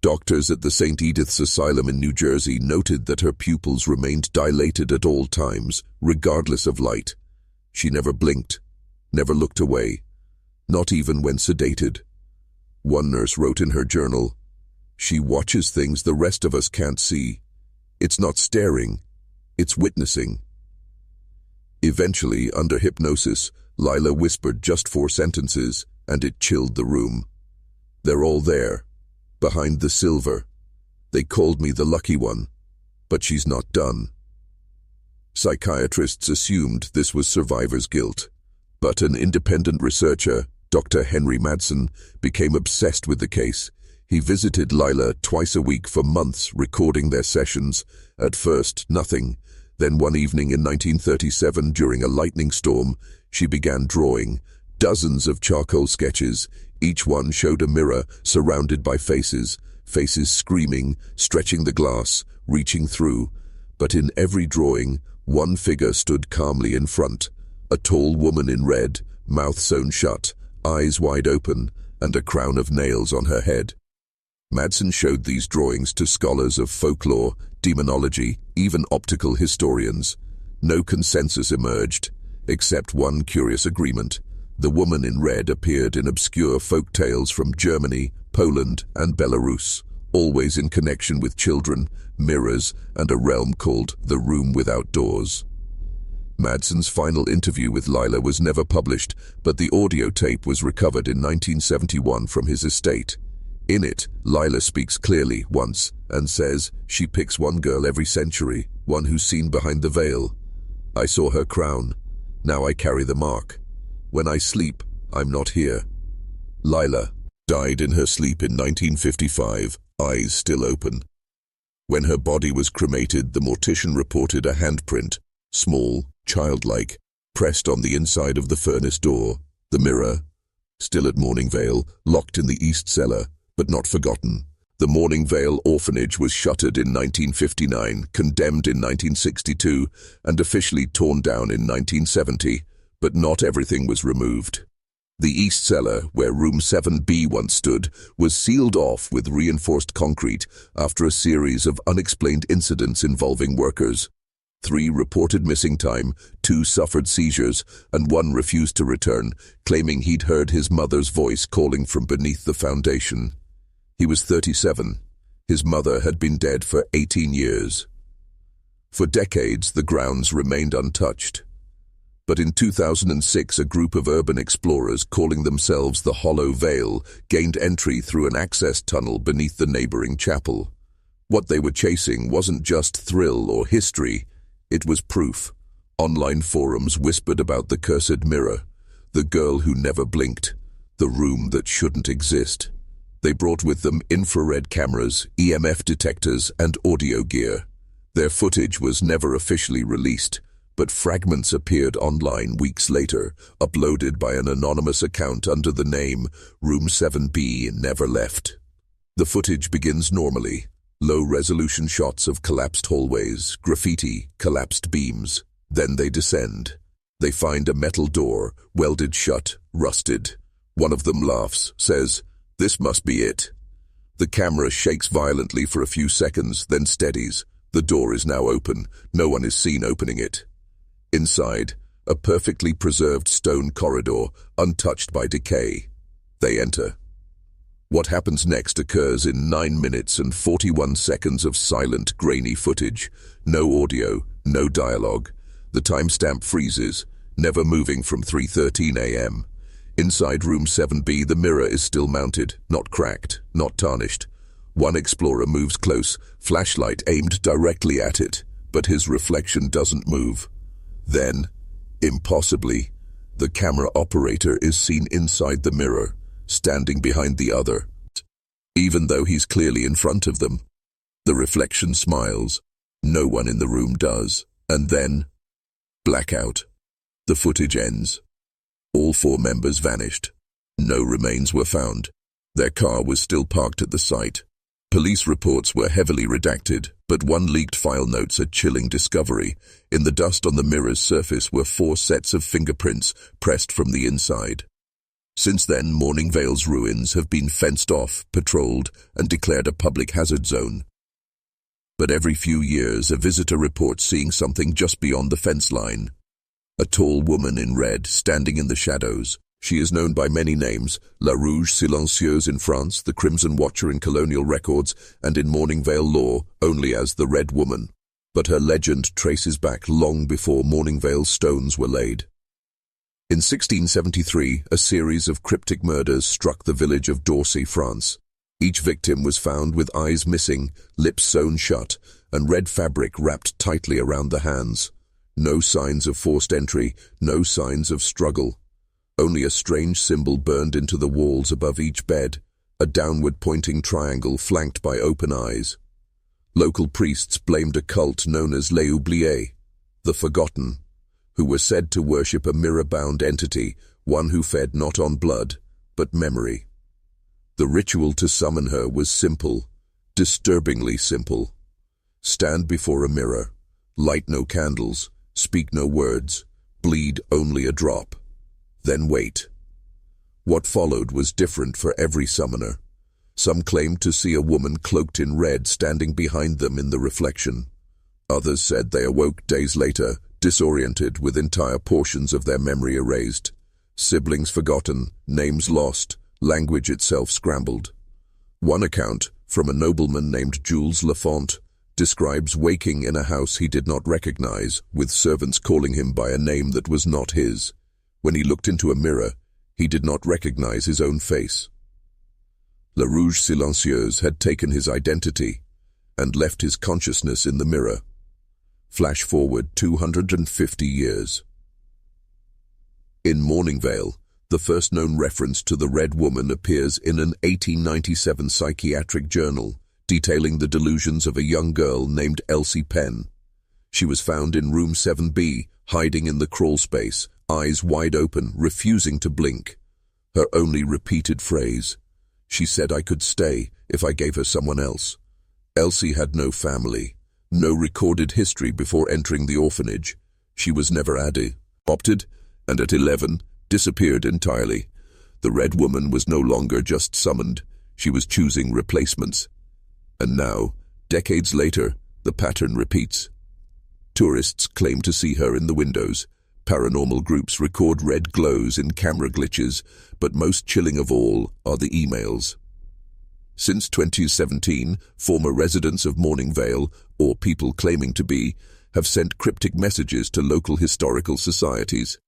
Doctors at the St. Edith's Asylum in New Jersey noted that her pupils remained dilated at all times, regardless of light. She never blinked, never looked away, not even when sedated. One nurse wrote in her journal, "She watches things the rest of us can't see. It's not staring, it's witnessing." Eventually, under hypnosis, Lila whispered just 4 sentences, and it chilled the room. "They're all there, behind the silver. They called me the lucky one, but she's not done." Psychiatrists assumed this was survivor's guilt, but an independent researcher, Dr. Henry Madsen, became obsessed with the case. He visited Lila twice a week for months, recording their sessions. At first, nothing. Then one evening in 1937, during a lightning storm, she began drawing dozens of charcoal sketches. Each one showed a mirror surrounded by faces, faces screaming, stretching the glass, reaching through. But in every drawing, one figure stood calmly in front, a tall woman in red, mouth sewn shut, eyes wide open, and a crown of nails on her head. Madsen showed these drawings to scholars of folklore, demonology, even optical historians. No consensus emerged, except one curious agreement. The woman in red appeared in obscure folk tales from Germany, Poland, and Belarus, always in connection with children, mirrors, and a realm called the Room Without Doors. Madsen's final interview with Lila was never published, but the audio tape was recovered in 1971 from his estate. In it, Lila speaks clearly once and says she picks one girl every century, one who's seen behind the veil. I saw her crown. Now I carry the mark. When I sleep, I'm not here. Lila died in her sleep in 1955, eyes still open. When her body was cremated, the mortician reported a handprint, small, childlike, pressed on the inside of the furnace door. The mirror, still at Morning Vale, locked in the east cellar, but not forgotten. The Morning Vale orphanage was shuttered in 1959, condemned in 1962, and officially torn down in 1970, but not everything was removed. The east cellar, where room 7B once stood, was sealed off with reinforced concrete after a series of unexplained incidents involving workers. 3 reported missing time, 2 suffered seizures, and 1 refused to return, claiming he'd heard his mother's voice calling from beneath the foundation. He was 37. His mother had been dead for 18 years. For decades, the grounds remained untouched. But in 2006, a group of urban explorers calling themselves the Hollow Vale gained entry through an access tunnel beneath the neighboring chapel. What they were chasing wasn't just thrill or history, it was proof. Online forums whispered about the cursed mirror, the girl who never blinked, the room that shouldn't exist. They brought with them infrared cameras, EMF detectors, and audio gear. Their footage was never officially released, but fragments appeared online weeks later, uploaded by an anonymous account under the name Room 7B Never Left. The footage begins normally. Low-resolution shots of collapsed hallways, graffiti, collapsed beams. Then they descend. They find a metal door, welded shut, rusted. One of them laughs, says, "This must be it." The camera shakes violently for a few seconds, then steadies. The door is now open. No one is seen opening it. Inside, a perfectly preserved stone corridor, untouched by decay. They enter. What happens next occurs in 9 minutes and 41 seconds of silent, grainy footage. No audio, no dialogue. The timestamp freezes, never moving from 3:13 a.m. Inside room 7B, the mirror is still mounted, not cracked, not tarnished. One explorer moves close, flashlight aimed directly at it, but his reflection doesn't move. Then, impossibly, the camera operator is seen inside the mirror, standing behind the other, even though he's clearly in front of them. The reflection smiles. No one in the room does. And then, blackout. The footage ends. All 4 members vanished. No remains were found. Their car was still parked at the site. Police reports were heavily redacted, but one leaked file notes a chilling discovery. In the dust on the mirror's surface were 4 sets of fingerprints pressed from the inside. Since then, Morning Vale's ruins have been fenced off, patrolled, and declared a public hazard zone. But every few years, a visitor reports seeing something just beyond the fence line. A tall woman in red, standing in the shadows. She is known by many names: La Rouge Silencieuse in France, the Crimson Watcher in colonial records, and in Morning Vale lore only as the Red Woman. But her legend traces back long before Morning Vale's stones were laid. In 1673, a series of cryptic murders struck the village of Dorsey, France. Each victim was found with eyes missing, lips sewn shut, and red fabric wrapped tightly around the hands. No signs of forced entry, no signs of struggle. Only a strange symbol burned into the walls above each bed, a downward-pointing triangle flanked by open eyes. Local priests blamed a cult known as Les Oubliés, the Forgotten, who were said to worship a mirror-bound entity, one who fed not on blood, but memory. The ritual to summon her was simple, disturbingly simple. Stand before a mirror, light no candles, speak no words, bleed only a drop. Then wait. What followed was different for every summoner. Some claimed to see a woman cloaked in red standing behind them in the reflection. Others said they awoke days later, disoriented, with entire portions of their memory erased. Siblings forgotten, names lost, language itself scrambled. One account, from a nobleman named Jules Lafont, describes waking in a house he did not recognize, with servants calling him by a name that was not his. When he looked into a mirror, he did not recognize his own face. La Rouge Silencieuse had taken his identity and left his consciousness in the mirror. Flash forward 250 years. In Morningvale, the first known reference to the Red Woman appears in an 1897 psychiatric journal detailing the delusions of a young girl named Elsie Penn. She was found in room 7B, hiding in the crawl space, eyes wide open, refusing to blink. Her only repeated phrase, "She said I could stay if I gave her someone else." Elsie had no family, no recorded history before entering the orphanage. She was never adopted, and at 11, disappeared entirely. The Red Woman was no longer just summoned, she was choosing replacements. And now, decades later, the pattern repeats. Tourists claim to see her in the windows. Paranormal groups record red glows in camera glitches, but most chilling of all are the emails. Since 2017, former residents of Morningvale, or people claiming to be, have sent cryptic messages to local historical societies.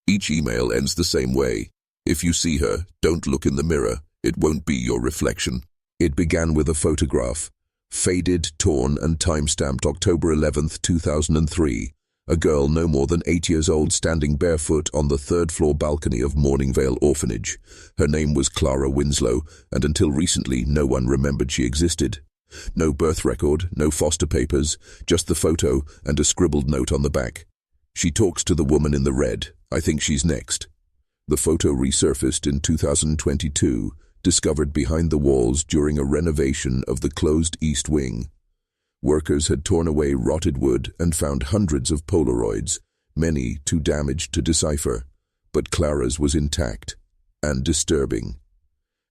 Each email ends the same way. "If you see her, don't look in the mirror. It won't be your reflection." It began with a photograph, faded, torn, and time-stamped October 11th, 2003. A girl no more than 8 years old standing barefoot on the third-floor balcony of Morningvale Orphanage. Her name was Clara Winslow, and until recently no one remembered she existed. No birth record, no foster papers, just the photo and a scribbled note on the back. She talks to the woman in the red. "I think she's next." The photo resurfaced in 2022, discovered behind the walls during a renovation of the closed East Wing. Workers had torn away rotted wood and found hundreds of Polaroids, many too damaged to decipher, but Clara's was intact and disturbing.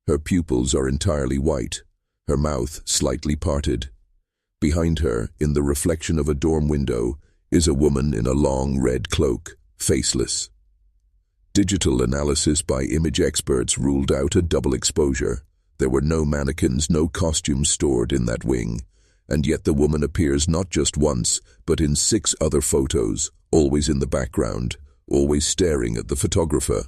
Her pupils are entirely white, her mouth slightly parted. Behind her, in the reflection of a dorm window, is a woman in a long red cloak, faceless. Digital analysis by image experts ruled out a double exposure. There were no mannequins, no costumes stored in that wing, and yet the woman appears not just once, but in 6 other photos, always in the background, always staring at the photographer.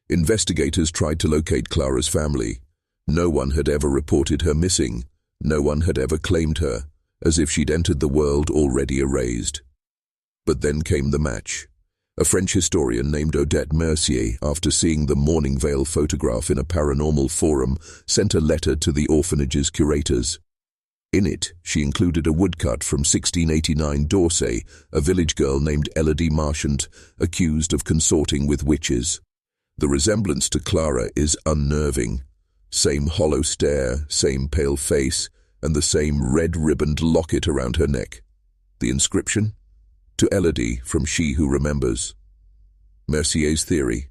Investigators tried to locate Clara's family. No one had ever reported her missing. No one had ever claimed her, as if she'd entered the world already erased. But then came the match. A French historian named Odette Mercier, after seeing the Morningvale photograph in a paranormal forum, sent a letter to the orphanage's curators. In it, she included a woodcut from 1689 d'Orsay, a village girl named Elodie Marchant, accused of consorting with witches. The resemblance to Clara is unnerving. Same hollow stare, same pale face, and the same red-ribboned locket around her neck. The inscription? To Elodie, from She Who Remembers. Mercier's theory.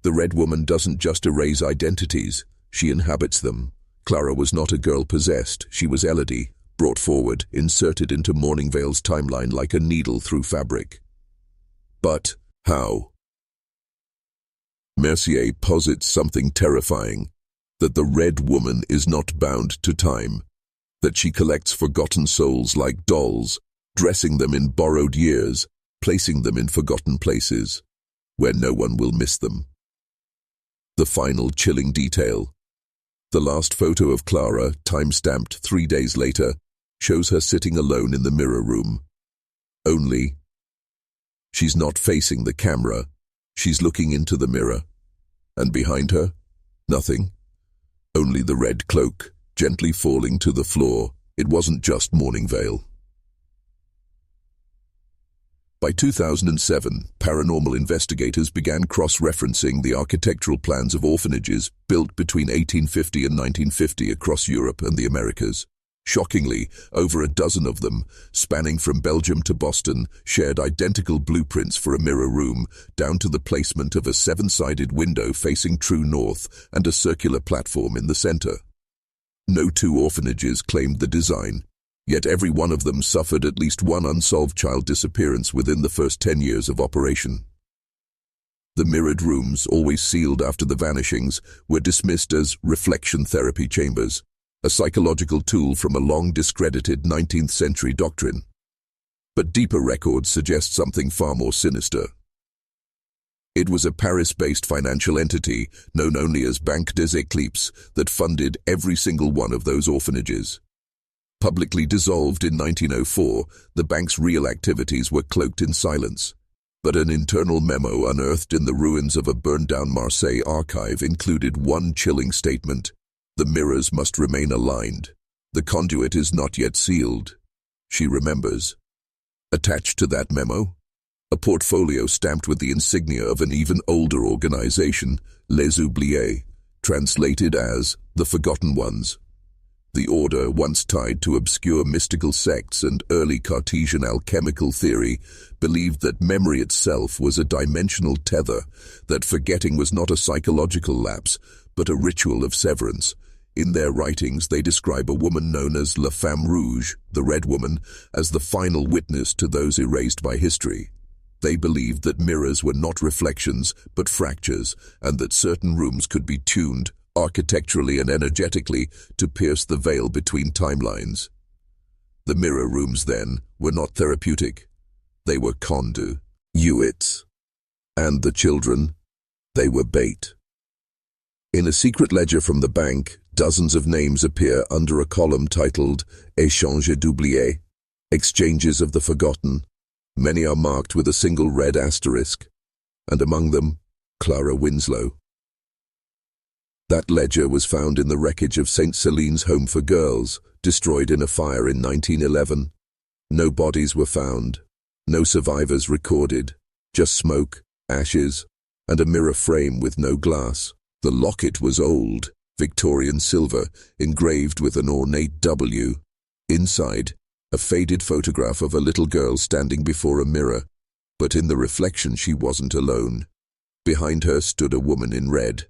The Red Woman doesn't just erase identities, she inhabits them. Clara was not a girl possessed, she was Elodie, brought forward, inserted into Morningvale's timeline like a needle through fabric. But how? Mercier posits something terrifying, that the Red Woman is not bound to time, that she collects forgotten souls like dolls, dressing them in borrowed years, placing them in forgotten places, where no one will miss them. The final chilling detail. The last photo of Clara, time-stamped 3 days later, shows her sitting alone in the mirror room. Only, she's not facing the camera, she's looking into the mirror. And behind her, nothing. Only the red cloak, gently falling to the floor. It wasn't just Morningvale. By 2007, paranormal investigators began cross-referencing the architectural plans of orphanages built between 1850 and 1950 across Europe and the Americas. Shockingly, over a dozen of them, spanning from Belgium to Boston, shared identical blueprints for a mirror room, down to the placement of a 7-sided window facing true north and a circular platform in the center. No 2 orphanages claimed the design, yet every one of them suffered at least one unsolved child disappearance within the first 10 years of operation. The mirrored rooms, always sealed after the vanishings, were dismissed as reflection therapy chambers, a psychological tool from a long-discredited 19th century doctrine. But deeper records suggest something far more sinister. It was a Paris-based financial entity, known only as Banque des Eclipses, that funded every single one of those orphanages. Publicly dissolved in 1904, the bank's real activities were cloaked in silence. But an internal memo unearthed in the ruins of a burned-down Marseille archive included one chilling statement: "The mirrors must remain aligned. The conduit is not yet sealed." She remembers. Attached to that memo, a portfolio stamped with the insignia of an even older organization, Les Oubliés, translated as The Forgotten Ones. The order, once tied to obscure mystical sects and early Cartesian alchemical theory, believed that memory itself was a dimensional tether, that forgetting was not a psychological lapse, but a ritual of severance. In their writings, they describe a woman known as La Femme Rouge, the Red Woman, as the final witness to those erased by history. They believed that mirrors were not reflections, but fractures, and that certain rooms could be tuned, architecturally and energetically, to pierce the veil between timelines. The mirror rooms, then, were not therapeutic. They were conduits. And the children, they were bait. In a secret ledger from the bank, dozens of names appear under a column titled Échanges d'oubliés, exchanges of the forgotten. Many are marked with a single red asterisk, and among them, Clara Winslow. That ledger was found in the wreckage of St. Celine's Home for Girls, destroyed in a fire in 1911. No bodies were found, no survivors recorded, just smoke, ashes, and a mirror frame with no glass. The locket was old, Victorian silver, engraved with an ornate W. Inside, a faded photograph of a little girl standing before a mirror, but in the reflection she wasn't alone. Behind her stood a woman in red.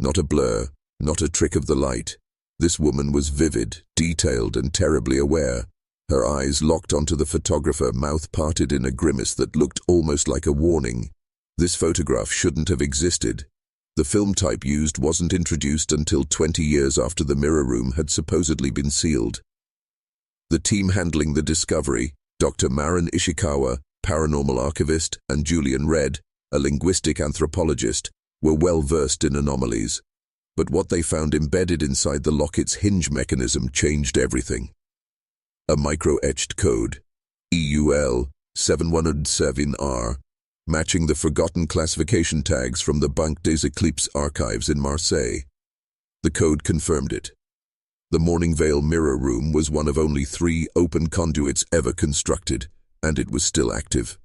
Not a blur, not a trick of the light. This woman was vivid, detailed, and terribly aware. Her eyes locked onto the photographer, mouth parted in a grimace that looked almost like a warning. This photograph shouldn't have existed. The film type used wasn't introduced until 20 years after the mirror room had supposedly been sealed. The team handling the discovery, Dr. Marin Ishikawa, paranormal archivist, and Julian Redd, a linguistic anthropologist, were well versed in anomalies. But what they found embedded inside the locket's hinge mechanism changed everything. A micro-etched code, EUL 717R, matching the forgotten classification tags from the Banque des Eclipses archives in Marseille. The code confirmed it. The Morning Vale mirror room was one of only 3 open conduits ever constructed, and it was still active.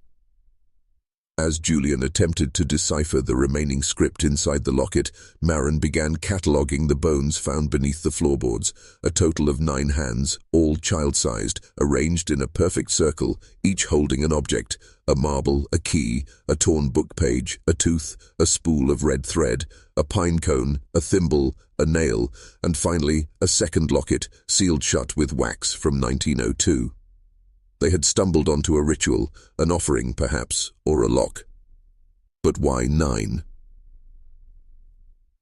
As Julian attempted to decipher the remaining script inside the locket, Marin began cataloguing the bones found beneath the floorboards, a total of 9 hands, all child-sized, arranged in a perfect circle, each holding an object: a marble, a key, a torn book page, a tooth, a spool of red thread, a pine cone, a thimble, a nail, and finally a second locket, sealed shut with wax from 1902. They had stumbled onto a ritual, an offering perhaps, or a lock. But why 9?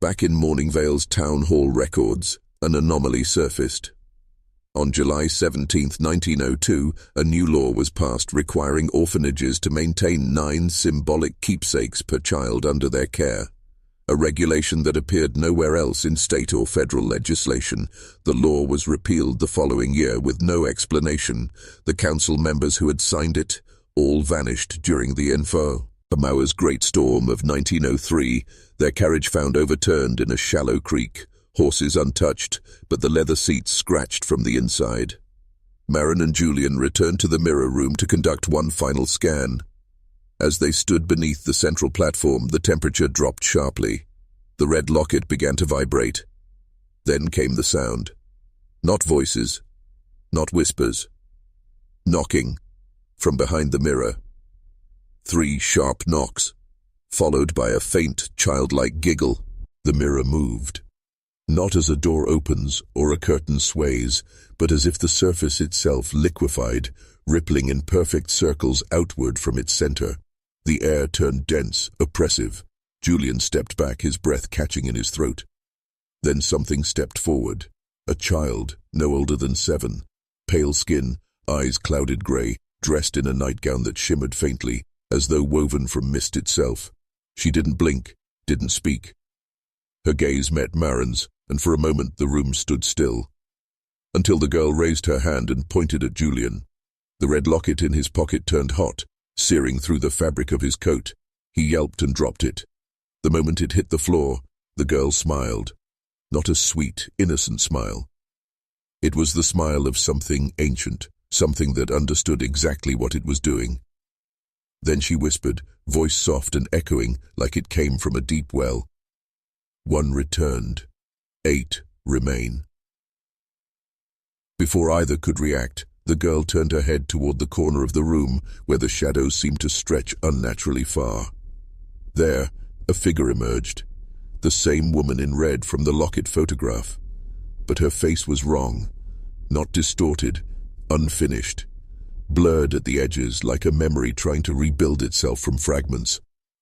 Back in Morning Vale's town hall records, an anomaly surfaced. On July 17, 1902, a new law was passed requiring orphanages to maintain 9 symbolic keepsakes per child under their care. A regulation that appeared nowhere else in state or federal legislation. The law was repealed the following year with no explanation. The council members who had signed it all vanished during the info. Mauer's Great Storm of 1903, their carriage found overturned in a shallow creek, horses untouched, but the leather seats scratched from the inside. Marin and Julian returned to the mirror room to conduct one final scan. As they stood beneath the central platform, the temperature dropped sharply. The red locket began to vibrate. Then came the sound. Not voices, not whispers. Knocking, from behind the mirror. 3 sharp knocks, followed by a faint, childlike giggle. The mirror moved. Not as a door opens or a curtain sways, but as if the surface itself liquefied, rippling in perfect circles outward from its center. The air turned dense, oppressive. Julian stepped back, his breath catching in his throat. Then something stepped forward. A child, no older than 7. Pale skin, eyes clouded gray, dressed in a nightgown that shimmered faintly, as though woven from mist itself. She didn't blink, didn't speak. Her gaze met Marin's, and for a moment the room stood still. until the girl raised her hand and pointed at Julian. The red locket in his pocket turned hot, searing through the fabric of his coat. He yelped and dropped it. The moment it hit the floor, the girl smiled. Not a sweet, innocent smile. It was the smile of something ancient, something that understood exactly what it was doing. Then she whispered, voice soft and echoing like it came from a deep well. 1 returned. 8 remain. Before either could react, the girl turned her head toward the corner of the room where the shadows seemed to stretch unnaturally far. There, a figure emerged, the same woman in red from the locket photograph. But her face was wrong, not distorted, unfinished, blurred at the edges like a memory trying to rebuild itself from fragments.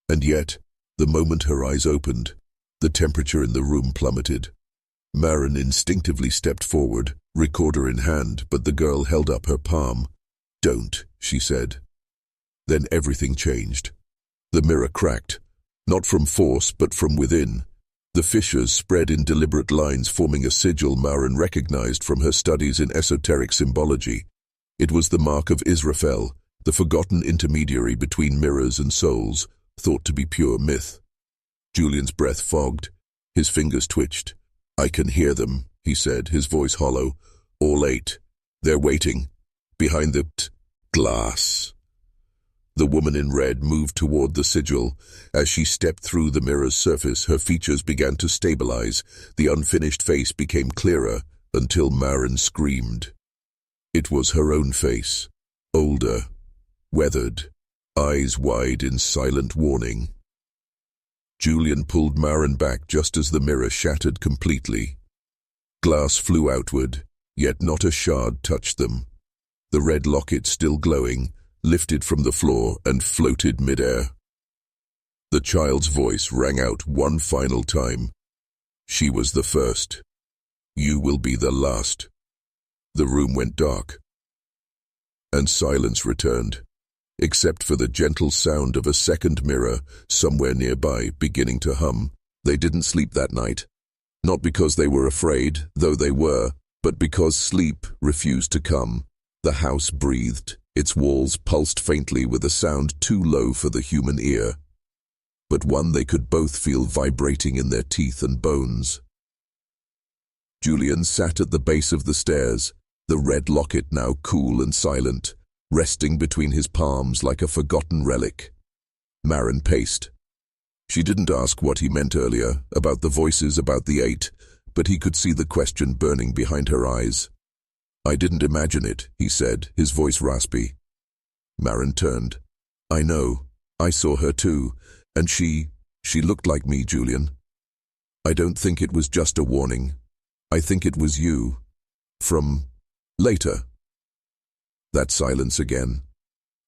And yet, the moment her eyes opened, the temperature in the room plummeted. Maren instinctively stepped forward, recorder in hand, but the girl held up her palm. "Don't," she said. Then everything changed. The mirror cracked, not from force but from within. The fissures spread in deliberate lines, forming a sigil Maren recognized from her studies in esoteric symbology. It was the mark of Israfel, the forgotten intermediary between mirrors and souls, thought to be pure myth. Julian's breath fogged. His fingers twitched. "I can hear them," he said, his voice hollow. "All 8. They're waiting. Behind the glass." The woman in red moved toward the sigil. As she stepped through the mirror's surface, her features began to stabilize. The unfinished face became clearer, until Maren screamed. It was her own face, older, weathered, eyes wide in silent warning. Julian pulled Maren back just as the mirror shattered completely. Glass flew outward, yet not a shard touched them. The red locket, still glowing, lifted from the floor and floated midair. The child's voice rang out one final time. She was the first. You will be the last. The room went dark, and silence returned, except for the gentle sound of a second mirror somewhere nearby beginning to hum. They didn't sleep that night. Not because they were afraid, though they were, but because sleep refused to come. The house breathed. Its walls pulsed faintly with a sound too low for the human ear, but one they could both feel vibrating in their teeth and bones. Julian sat at the base of the stairs, the red locket now cool and silent, resting between his palms like a forgotten relic. Maren paced. She didn't ask what he meant earlier, about the voices, about the 8, but he could see the question burning behind her eyes. "I didn't imagine it," he said, his voice raspy. Maren turned. "I know. I saw her too. And she looked like me, Julian. I don't think it was just a warning. I think it was you. From later." That silence again.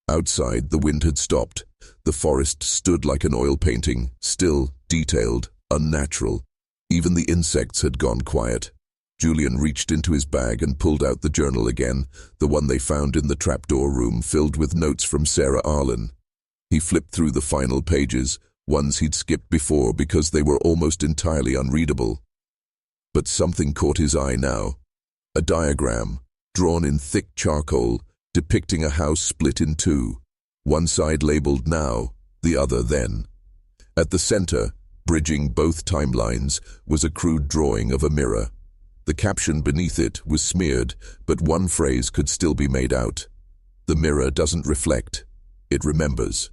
Outside, the wind had stopped. The forest stood like an oil painting, still, detailed, unnatural. Even the insects had gone quiet. Julian reached into his bag and pulled out the journal again, the one they found in the trapdoor room filled with notes from Sarah Arlen. He flipped through the final pages, ones he'd skipped before because they were almost entirely unreadable. But something caught his eye now. A diagram, drawn in thick charcoal, depicting a house split in two, one side labeled now, the other then. At the center, bridging both timelines, was a crude drawing of a mirror. The caption beneath it was smeared, but one phrase could still be made out. "The mirror doesn't reflect, it remembers."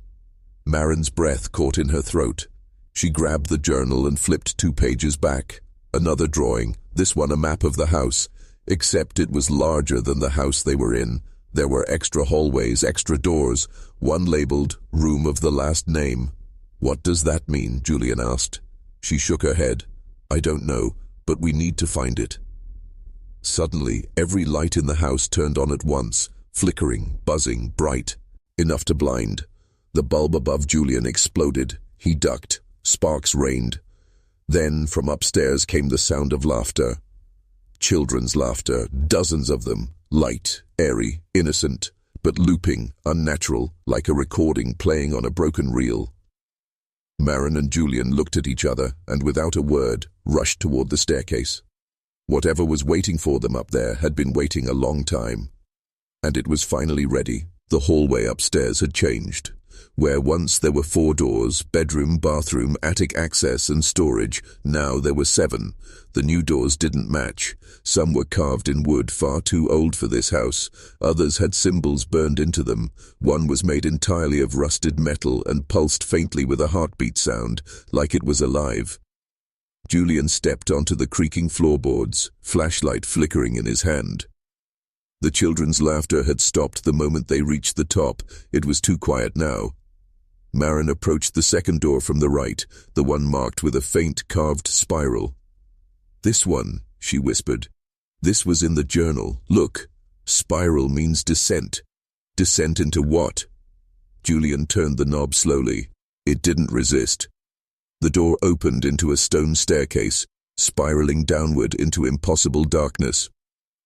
Maren's breath caught in her throat. She grabbed the journal and flipped 2 pages back. Another drawing, this one a map of the house, except it was larger than the house they were in. There were extra hallways, extra doors, one labeled Room of the Last Name. "What does that mean?" Julian asked. She shook her head. "I don't know, but we need to find it." Suddenly, every light in the house turned on at once, flickering, buzzing, bright, enough to blind. The bulb above Julian exploded. He ducked. Sparks rained. Then, from upstairs came the sound of laughter. Children's laughter, dozens of them, light, airy, innocent, but looping, unnatural, like a recording playing on a broken reel. Maren and Julian looked at each other and, without a word, rushed toward the staircase. Whatever was waiting for them up there had been waiting a long time. And it was finally ready. The hallway upstairs had changed. Where once there were 4 doors, bedroom, bathroom, attic access and storage, now there were 7. The new doors didn't match. Some were carved in wood far too old for this house. Others had symbols burned into them. One was made entirely of rusted metal and pulsed faintly with a heartbeat sound, like it was alive. Julian stepped onto the creaking floorboards, flashlight flickering in his hand. The children's laughter had stopped the moment they reached the top. It was too quiet now. Maren approached the second door from the right, the one marked with a faint carved spiral. "This one," she whispered. "This was in the journal. Look, spiral means descent. Descent into what?" Julian turned the knob slowly. It didn't resist. The door opened into a stone staircase, spiraling downward into impossible darkness.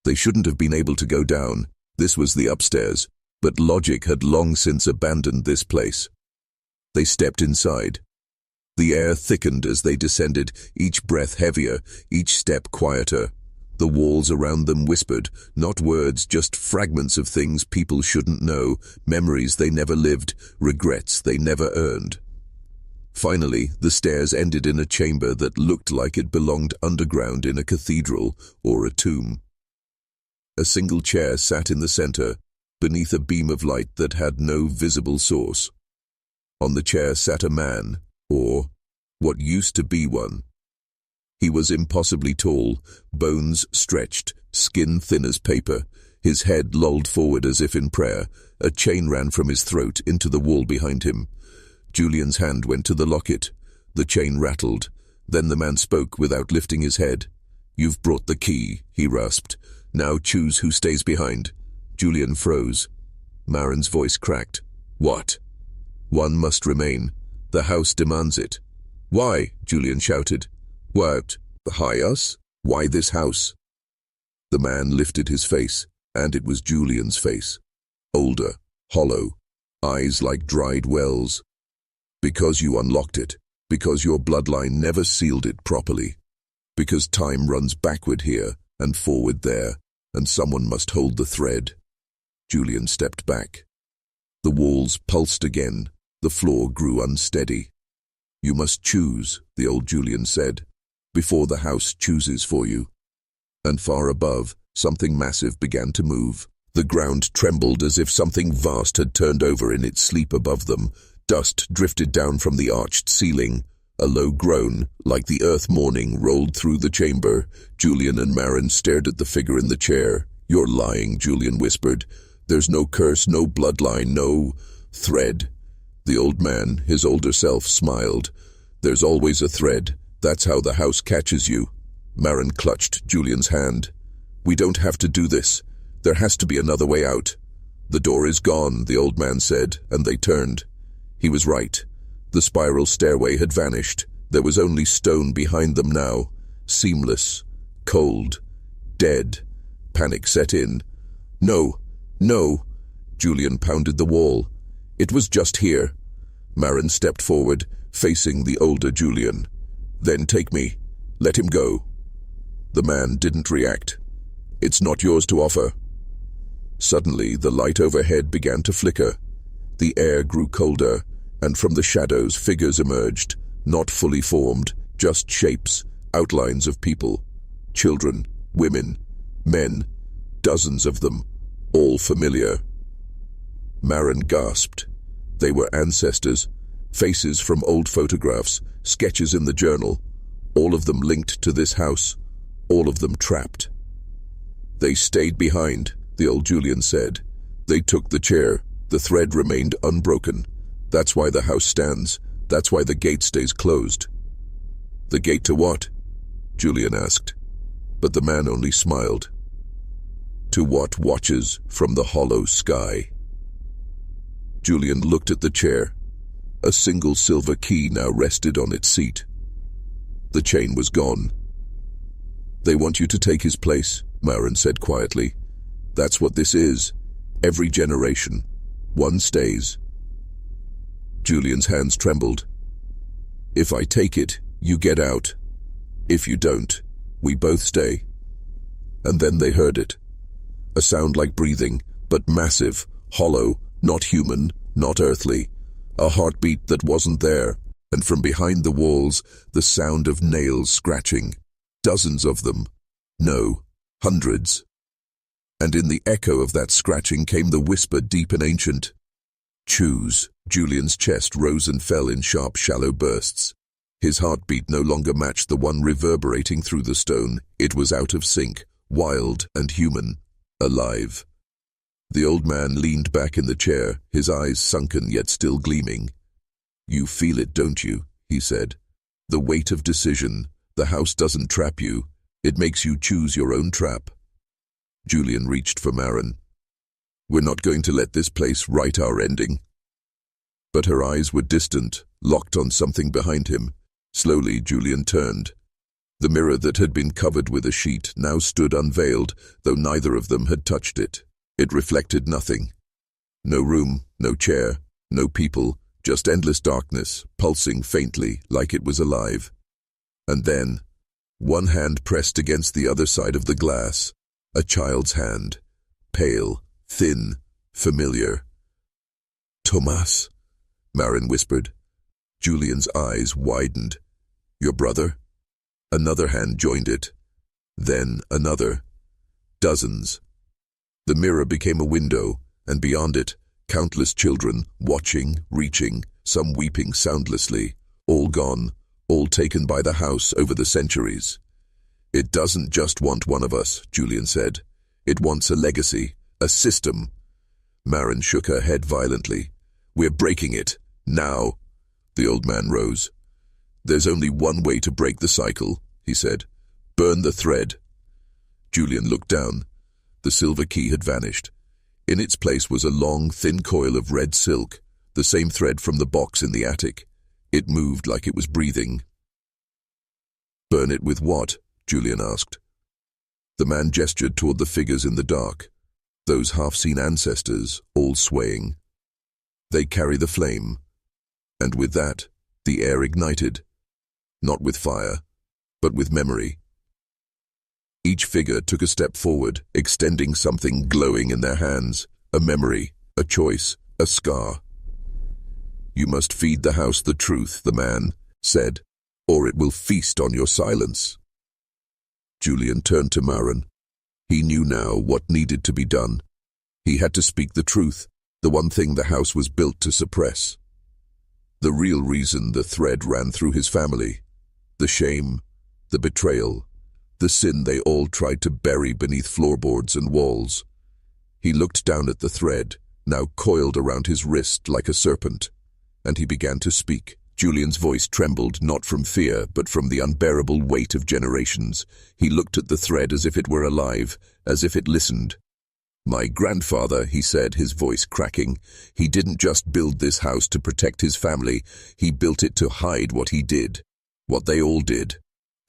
They shouldn't have been able to go down. This was the upstairs, but logic had long since abandoned this place. They stepped inside. The air thickened as they descended, each breath heavier, each step quieter. The walls around them whispered, not words, just fragments of things people shouldn't know, memories they never lived, regrets they never earned. Finally, the stairs ended in a chamber that looked like it belonged underground in a cathedral or a tomb. A single chair sat in the center, beneath a beam of light that had no visible source. On the chair sat a man, or what used to be one. He was impossibly tall, bones stretched, skin thin as paper, his head lolled forward as if in prayer. A chain ran from his throat into the wall behind him. Julian's hand went to the locket. The chain rattled. Then the man spoke without lifting his head. "You've brought the key," he rasped. "Now choose who stays behind." Julian froze. Maren's voice cracked. "What?" "One must remain. The house demands it." "Why?" Julian shouted. "What? Behind us? Why this house?" The man lifted his face, and it was Julian's face. Older, hollow, eyes like dried wells. "Because you unlocked it. Because your bloodline never sealed it properly. Because time runs backward here and forward there, and someone must hold the thread." Julian stepped back. The walls pulsed again. The floor grew unsteady. "You must choose," the old Julian said, "before the house chooses for you." And far above, something massive began to move. The ground trembled as if something vast had turned over in its sleep above them. Dust drifted down from the arched ceiling. A low groan, like the earth mourning, rolled through the chamber. Julian and Maren stared at the figure in the chair. "You're lying," Julian whispered. "There's no curse, no bloodline, no thread." The old man, his older self, smiled. "There's always a thread. That's how the house catches you." Maren clutched Julian's hand. "We don't have to do this. There has to be another way out." "The door is gone," the old man said, and they turned. He was right. The spiral stairway had vanished. There was only stone behind them now. Seamless, cold, dead. Panic set in. "No, no!" Julian pounded the wall. "It was just here." Maren stepped forward, facing the older Julian. "Then take me. Let him go." The man didn't react. "It's not yours to offer." Suddenly, the light overhead began to flicker. The air grew colder, and from the shadows figures emerged, not fully formed, just shapes, outlines of people. Children, women, men, dozens of them, all familiar. Maren gasped. They were ancestors, faces from old photographs, sketches in the journal, all of them linked to this house, all of them trapped. "They stayed behind," the old Julian said. "They took the chair. The thread remained unbroken. That's why the house stands. That's why the gate stays closed." "The gate to what?" Julian asked. But the man only smiled. "To what watches from the hollow sky." Julian looked at the chair. A single silver key now rested on its seat. The chain was gone. "They want you to take his place," Maren said quietly. "That's what this is. Every generation. One stays." Julian's hands trembled. "If I take it, you get out. If you don't, we both stay." And then they heard it. A sound like breathing, but massive, hollow, not human, not earthly. A heartbeat that wasn't there, and from behind the walls, the sound of nails scratching. Dozens of them. No, hundreds. And in the echo of that scratching came the whisper deep and ancient. Choose. Julian's chest rose and fell in sharp, shallow bursts. His heartbeat no longer matched the one reverberating through the stone. It was out of sync, wild and human, alive. The old man leaned back in the chair, his eyes sunken yet still gleaming. You feel it, don't you? He said. The weight of decision. The house doesn't trap you. It makes you choose your own trap. Julian reached for Maren. We're not going to let this place write our ending. But her eyes were distant, locked on something behind him. Slowly, Julian turned. The mirror that had been covered with a sheet now stood unveiled, though neither of them had touched it. It reflected nothing. No room, no chair, no people, just endless darkness, pulsing faintly like it was alive. And then, one hand pressed against the other side of the glass. A child's hand. Pale, thin, familiar. Tomas, Maren whispered. Julian's eyes widened. Your brother? Another hand joined it. Then another. Dozens. The mirror became a window, and beyond it, countless children, watching, reaching, some weeping soundlessly, all gone, all taken by the house over the centuries. It doesn't just want one of us, Julian said. It wants a legacy, a system. Maren shook her head violently. We're breaking it, now. The old man rose. There's only one way to break the cycle, he said. Burn the thread. Julian looked down. The silver key had vanished. In its place was a long, thin coil of red silk, the same thread from the box in the attic. It moved like it was breathing. Burn it with what? Julian asked. The man gestured toward the figures in the dark, those half-seen ancestors, all swaying. They carry the flame. And with that, the air ignited, not with fire, but with memory. Each figure took a step forward, extending something glowing in their hands, a memory, a choice, a scar. You must feed the house the truth, the man said, or it will feast on your silence. Julian turned to Maren. He knew now what needed to be done. He had to speak the truth, the one thing the house was built to suppress. The real reason the thread ran through his family. The shame, the betrayal, the sin they all tried to bury beneath floorboards and walls. He looked down at the thread, now coiled around his wrist like a serpent, and he began to speak. Julian's voice trembled not from fear, but from the unbearable weight of generations. He looked at the thread as if it were alive, as if it listened. My grandfather, he said, his voice cracking, he didn't just build this house to protect his family, he built it to hide what he did, what they all did.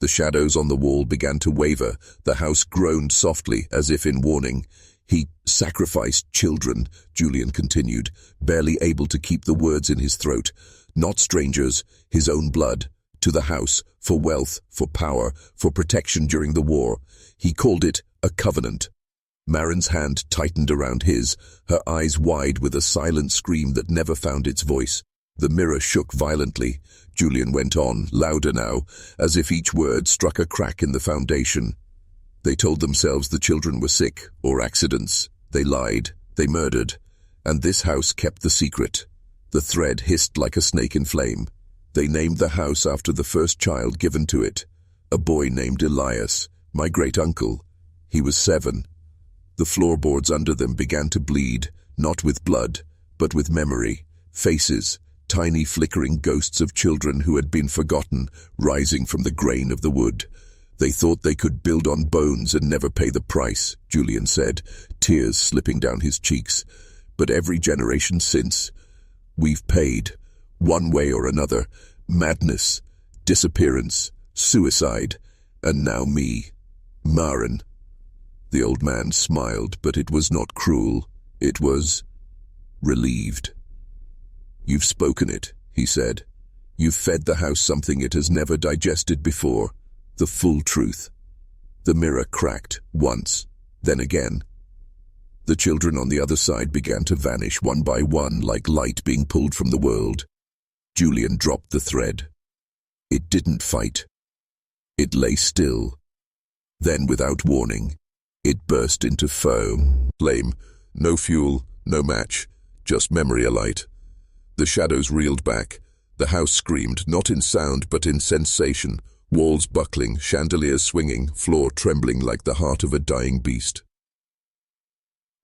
The shadows on the wall began to waver, the house groaned softly as if in warning. He sacrificed children, Julian continued, barely able to keep the words in his throat. Not strangers, his own blood, to the house, for wealth, for power, for protection during the war. He called it a covenant. Maren's hand tightened around his, her eyes wide with a silent scream that never found its voice. The mirror shook violently. Julian went on, louder now, as if each word struck a crack in the foundation. They told themselves the children were sick, or accidents. They lied, they murdered, and this house kept the secret. The thread hissed like a snake in flame. They named the house after the first child given to it, a boy named Elias, my great-uncle. He was 7. The floorboards under them began to bleed, not with blood, but with memory, faces, tiny flickering ghosts of children who had been forgotten, rising from the grain of the wood. They thought they could build on bones and never pay the price, Julian said, tears slipping down his cheeks. But every generation since, we've paid, one way or another, madness, disappearance, suicide, and now me, Maren. The old man smiled, but it was not cruel. It was relieved. You've spoken it, he said. You've fed the house something it has never digested before, the full truth. The mirror cracked once, then again. The children on the other side began to vanish one by one like light being pulled from the world. Julian dropped the thread. It didn't fight. It lay still. Then, without warning, it burst into foam. Flame. No fuel, no match, just memory alight. The shadows reeled back. The house screamed, not in sound but in sensation. Walls buckling, chandeliers swinging, floor trembling like the heart of a dying beast.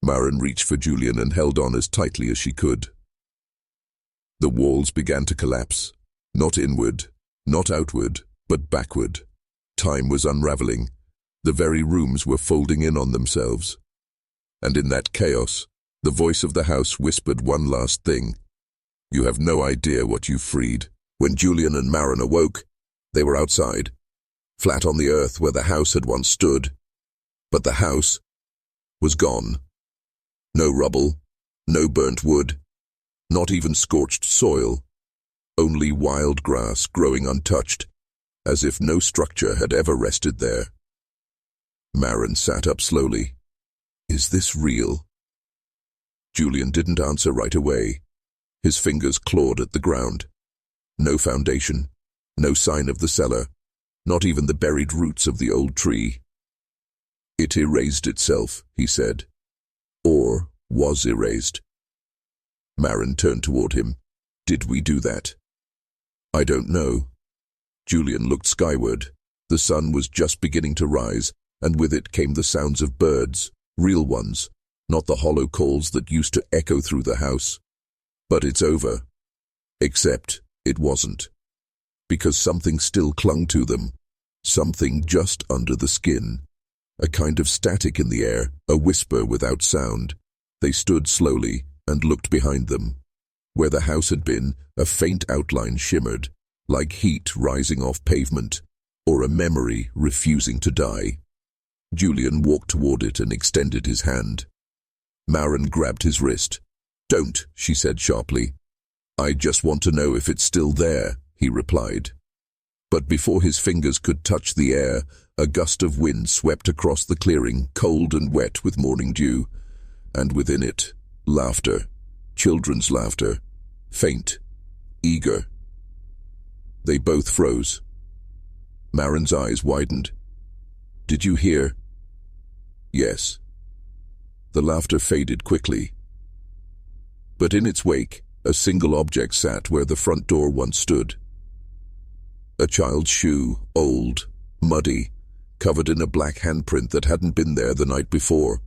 Maren reached for Julian and held on as tightly as she could. The walls began to collapse. Not inward, not outward, but backward. Time was unraveling. The very rooms were folding in on themselves. And in that chaos, the voice of the house whispered one last thing. You have no idea what you've freed. When Julian and Maren awoke, they were outside, flat on the earth where the house had once stood. But the house was gone. No rubble, no burnt wood, not even scorched soil, only wild grass growing untouched, as if no structure had ever rested there. Maren sat up slowly. Is this real? Julian didn't answer right away. His fingers clawed at the ground. No foundation, no sign of the cellar, not even the buried roots of the old tree. It erased itself, he said. Or was erased. Maren turned toward him. Did we do that? I don't know. Julian looked skyward. The sun was just beginning to rise, and with it came the sounds of birds, real ones, not the hollow calls that used to echo through the house. But it's over. Except it wasn't. Because something still clung to them. Something just under the skin. A kind of static in the air, a whisper without sound. They stood slowly and looked behind them. Where the house had been, a faint outline shimmered, like heat rising off pavement, or a memory refusing to die. Julian walked toward it and extended his hand. Maren grabbed his wrist. Don't, she said sharply. I just want to know if it's still there, he replied. But before his fingers could touch the air, a gust of wind swept across the clearing, cold and wet with morning dew, and within it, laughter, children's laughter, faint, eager. They both froze. Maren's eyes widened. Did you hear? Yes. The laughter faded quickly. But in its wake, a single object sat where the front door once stood. A child's shoe, old, muddy, covered in a black handprint that hadn't been there the night before.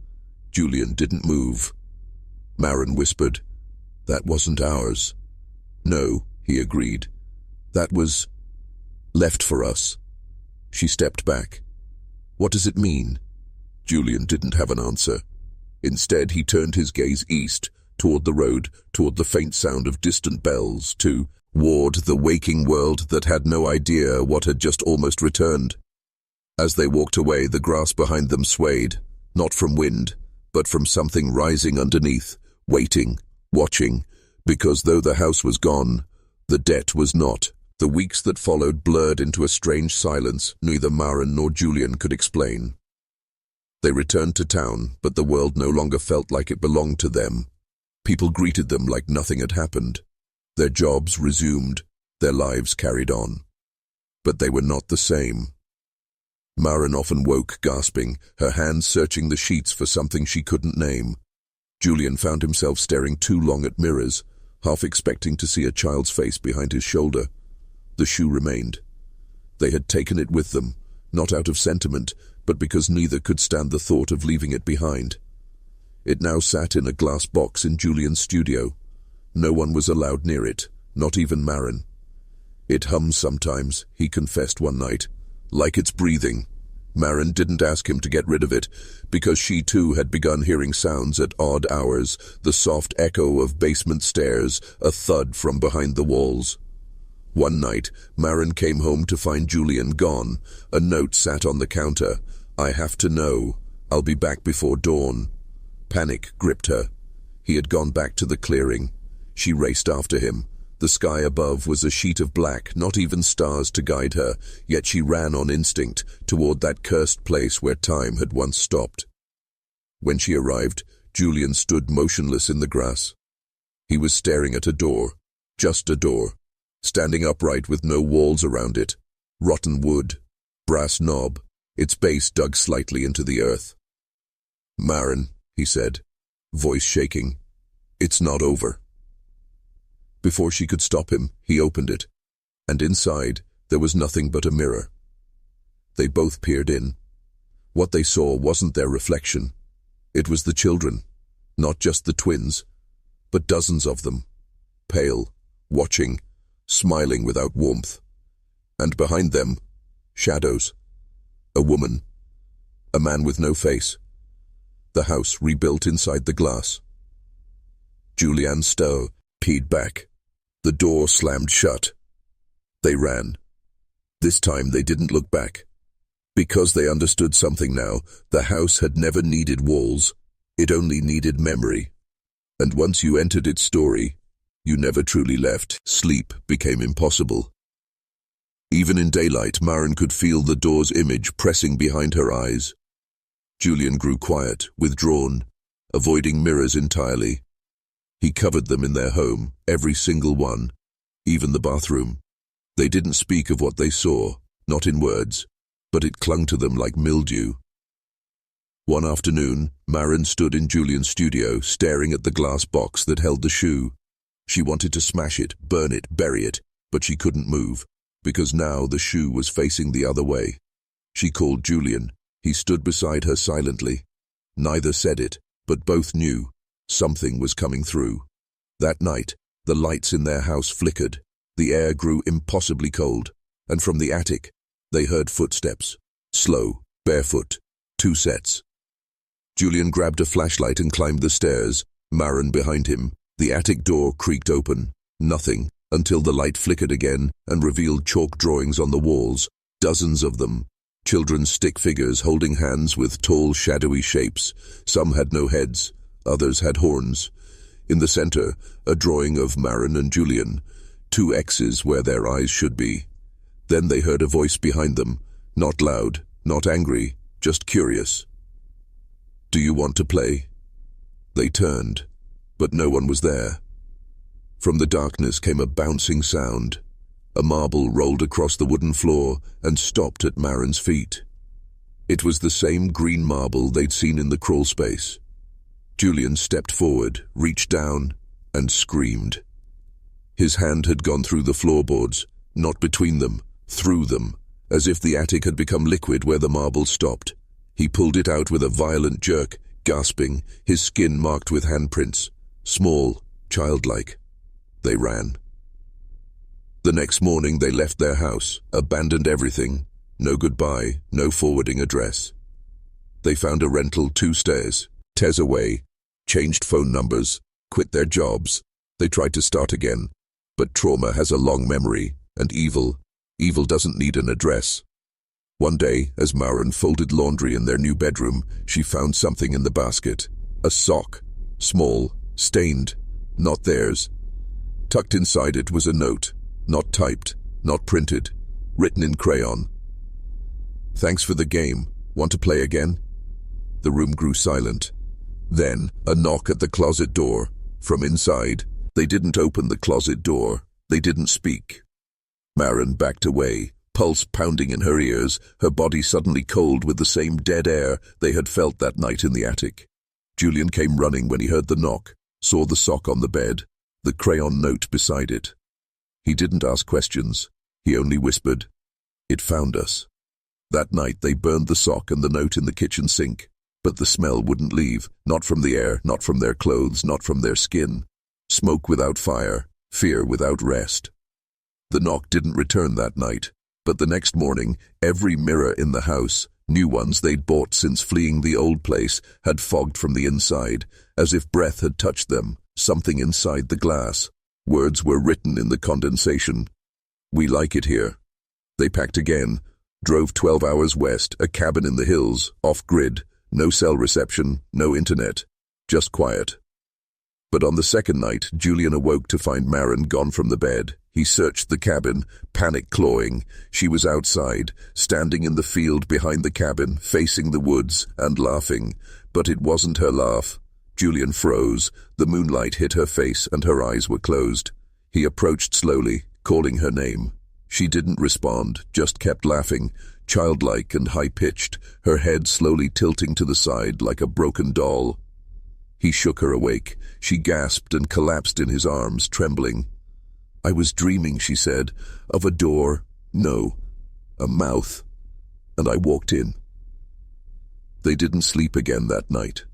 Julian didn't move. Maren whispered, That wasn't ours. No, he agreed. That was left for us. She stepped back. What does it mean? Julian didn't have an answer. Instead, he turned his gaze east, toward the road, toward the faint sound of distant bells, toward the waking world that had no idea what had just almost returned. As they walked away, the grass behind them swayed, not from wind, but from something rising underneath, waiting, watching, because though the house was gone, the debt was not. The weeks that followed blurred into a strange silence neither Maren nor Julian could explain. They returned to town, but the world no longer felt like it belonged to them. People greeted them like nothing had happened. Their jobs resumed, their lives carried on. But they were not the same. Maren often woke gasping, her hands searching the sheets for something she couldn't name. Julian found himself staring too long at mirrors, half expecting to see a child's face behind his shoulder. The shoe remained. They had taken it with them, not out of sentiment, but because neither could stand the thought of leaving it behind. It now sat in a glass box in Julian's studio. No one was allowed near it, not even Maren. It hums sometimes, he confessed one night, like it's breathing. Maren didn't ask him to get rid of it, because she too had begun hearing sounds at odd hours, the soft echo of basement stairs, a thud from behind the walls. One night, Maren came home to find Julian gone. A note sat on the counter. I have to know. I'll be back before dawn. Panic gripped her. He had gone back to the clearing. She raced after him. The sky above was a sheet of black, not even stars to guide her, yet she ran on instinct toward that cursed place where time had once stopped. When she arrived, Julian stood motionless in the grass. He was staring at a door, just a door, standing upright with no walls around it, rotten wood, brass knob, its base dug slightly into the earth. "Maren," he said, voice shaking, "it's not over." Before she could stop him, he opened it, and inside there was nothing but a mirror. They both peered in. What they saw wasn't their reflection. It was the children, not just the twins, but dozens of them, pale, watching, smiling without warmth. And behind them, shadows. A woman, a man with no face. The house rebuilt inside the glass. Julian Stowe peered back. The door slammed shut. They ran. This time they didn't look back. Because they understood something now, the house had never needed walls. It only needed memory. And once you entered its story, you never truly left. Sleep became impossible. Even in daylight, Maren could feel the door's image pressing behind her eyes. Julian grew quiet, withdrawn, avoiding mirrors entirely. He covered them in their home, every single one, even the bathroom. They didn't speak of what they saw, not in words, but it clung to them like mildew. One afternoon, Maren stood in Julian's studio, staring at the glass box that held the shoe. She wanted to smash it, burn it, bury it, but she couldn't move, because now the shoe was facing the other way. She called Julian. He stood beside her silently. Neither said it, but both knew. Something was coming through. That night, the lights in their house flickered. The air grew impossibly cold, and from the attic, they heard footsteps. Slow, barefoot, 2 sets. Julian grabbed a flashlight and climbed the stairs, Maren behind him. The attic door creaked open. Nothing, until the light flickered again and revealed chalk drawings on the walls, dozens of them. Children's stick figures holding hands with tall, shadowy shapes. Some had no heads. Others had horns. In the center, a drawing of Maren and Julian, 2 X's where their eyes should be. Then they heard a voice behind them, not loud, not angry, just curious. "Do you want to play?" They turned, but no one was there. From the darkness came a bouncing sound. A marble rolled across the wooden floor and stopped at Maren's feet. It was the same green marble they'd seen in the crawl space. Julian stepped forward, reached down, and screamed. His hand had gone through the floorboards, not between them, through them, as if the attic had become liquid where the marble stopped. He pulled it out with a violent jerk, gasping, his skin marked with handprints, small, childlike. They ran. The next morning they left their house, abandoned everything, no goodbye, no forwarding address. They found a rental 2 stairs, tears away, changed phone numbers, quit their jobs. They tried to start again, but trauma has a long memory, and evil doesn't need an address. One day, as Maren folded laundry in their new bedroom, she found something in the basket. A sock, small, stained, not theirs. Tucked inside it was a note, not typed, not printed, written in crayon. "Thanks for the game. Want to play again?" The room grew silent. Then, a knock at the closet door. From inside, they didn't open the closet door. They didn't speak. Maren backed away, pulse pounding in her ears, her body suddenly cold with the same dead air they had felt that night in the attic. Julian came running when he heard the knock, saw the sock on the bed, the crayon note beside it. He didn't ask questions. He only whispered, "It found us." That night they burned the sock and the note in the kitchen sink. But the smell wouldn't leave, not from the air, not from their clothes, not from their skin. Smoke without fire, fear without rest. The knock didn't return that night, but the next morning, every mirror in the house, new ones they'd bought since fleeing the old place, had fogged from the inside, as if breath had touched them, something inside the glass. Words were written in the condensation. "We like it here." They packed again, drove 12 hours west, a cabin in the hills, off-grid. No cell reception, no internet, just quiet. But on the second night, Julian awoke to find Maren gone from the bed. He searched the cabin, panic clawing. She was outside, standing in the field behind the cabin, facing the woods and laughing. But it wasn't her laugh. Julian froze. The moonlight hit her face and her eyes were closed. He approached slowly, calling her name. She didn't respond, just kept laughing, childlike and high-pitched, her head slowly tilting to the side like a broken doll. He shook her awake. She gasped and collapsed in his arms, trembling. "I was dreaming," she said, "of a door, no, a mouth, and I walked in." They didn't sleep again that night.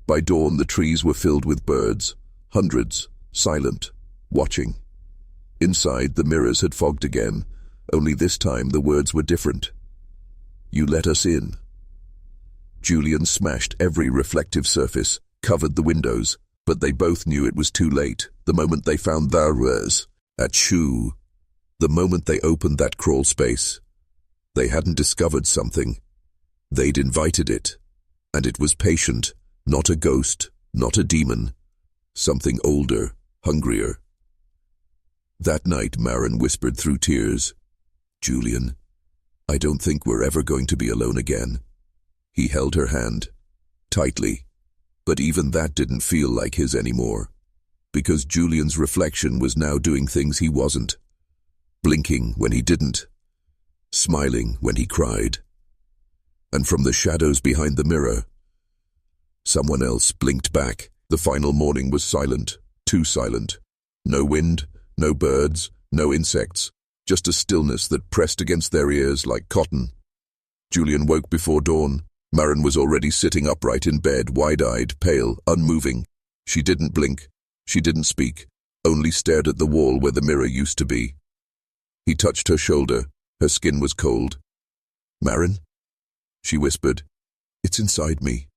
By dawn, the trees were filled with birds, hundreds, silent, watching. Inside, the mirrors had fogged again, only this time the words were different. "You let us in." Julian smashed every reflective surface, covered the windows, but they both knew it was too late. The moment they found theirs at Shu, the moment they opened that crawl space, they hadn't discovered something. They'd invited it, and it was patient, not a ghost, not a demon, something older, hungrier. That night, Maren whispered through tears, "Julian, I don't think we're ever going to be alone again." He held her hand, tightly, but even that didn't feel like his anymore, because Julian's reflection was now doing things he wasn't, blinking when he didn't, smiling when he cried. And from the shadows behind the mirror, someone else blinked back. The final morning was silent, too silent. No wind, no birds, no insects, just a stillness that pressed against their ears like cotton. Julian woke before dawn. Maren was already sitting upright in bed, wide-eyed, pale, unmoving. She didn't blink. She didn't speak, only stared at the wall where the mirror used to be. He touched her shoulder. Her skin was cold. "Maren?" she whispered. "It's inside me."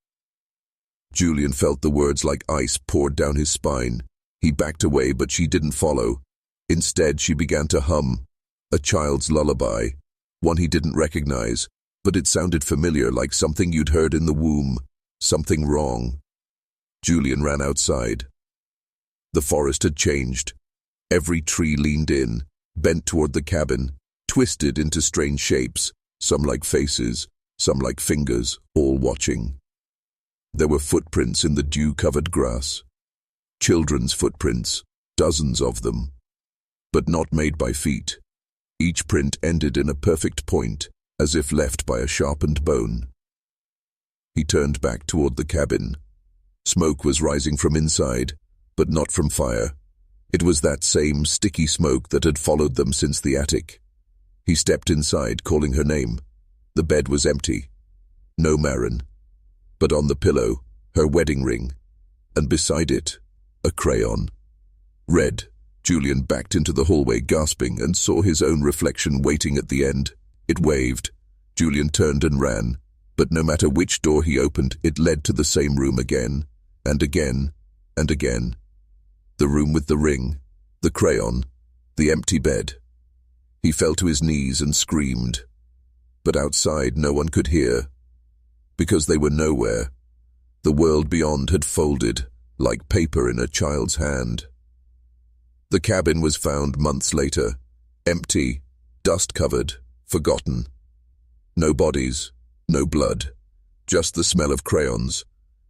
Julian felt the words like ice poured down his spine. He backed away, but she didn't follow. Instead, she began to hum, a child's lullaby, one he didn't recognize, but it sounded familiar, like something you'd heard in the womb, something wrong. Julian ran outside. The forest had changed. Every tree leaned in, bent toward the cabin, twisted into strange shapes, some like faces, some like fingers, all watching. There were footprints in the dew-covered grass. Children's footprints, dozens of them, but not made by feet. Each print ended in a perfect point, as if left by a sharpened bone. He turned back toward the cabin. Smoke was rising from inside, but not from fire. It was that same sticky smoke that had followed them since the attic. He stepped inside, calling her name. The bed was empty. No Maren, but on the pillow, her wedding ring, and beside it, a crayon. Red. Julian backed into the hallway, gasping, and saw his own reflection waiting at the end. It waved. Julian turned and ran, but no matter which door he opened, it led to the same room again, and again, and again. The room with the ring, the crayon, the empty bed. He fell to his knees and screamed. But outside no one could hear, because they were nowhere. The world beyond had folded, like paper in a child's hand. The cabin was found months later, empty, dust-covered, forgotten. No bodies, no blood, just the smell of crayons,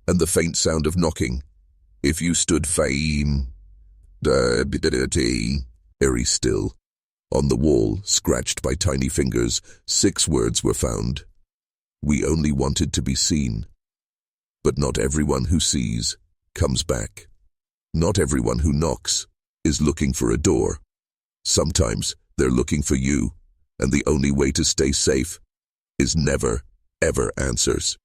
and the faint sound of knocking. If you stood fame, very still. On the wall, scratched by tiny fingers, 6 words were found. We only wanted to be seen. But not everyone who sees comes back. Not everyone who knocks is looking for a door. Sometimes they're looking for you, and the only way to stay safe is never, ever answers.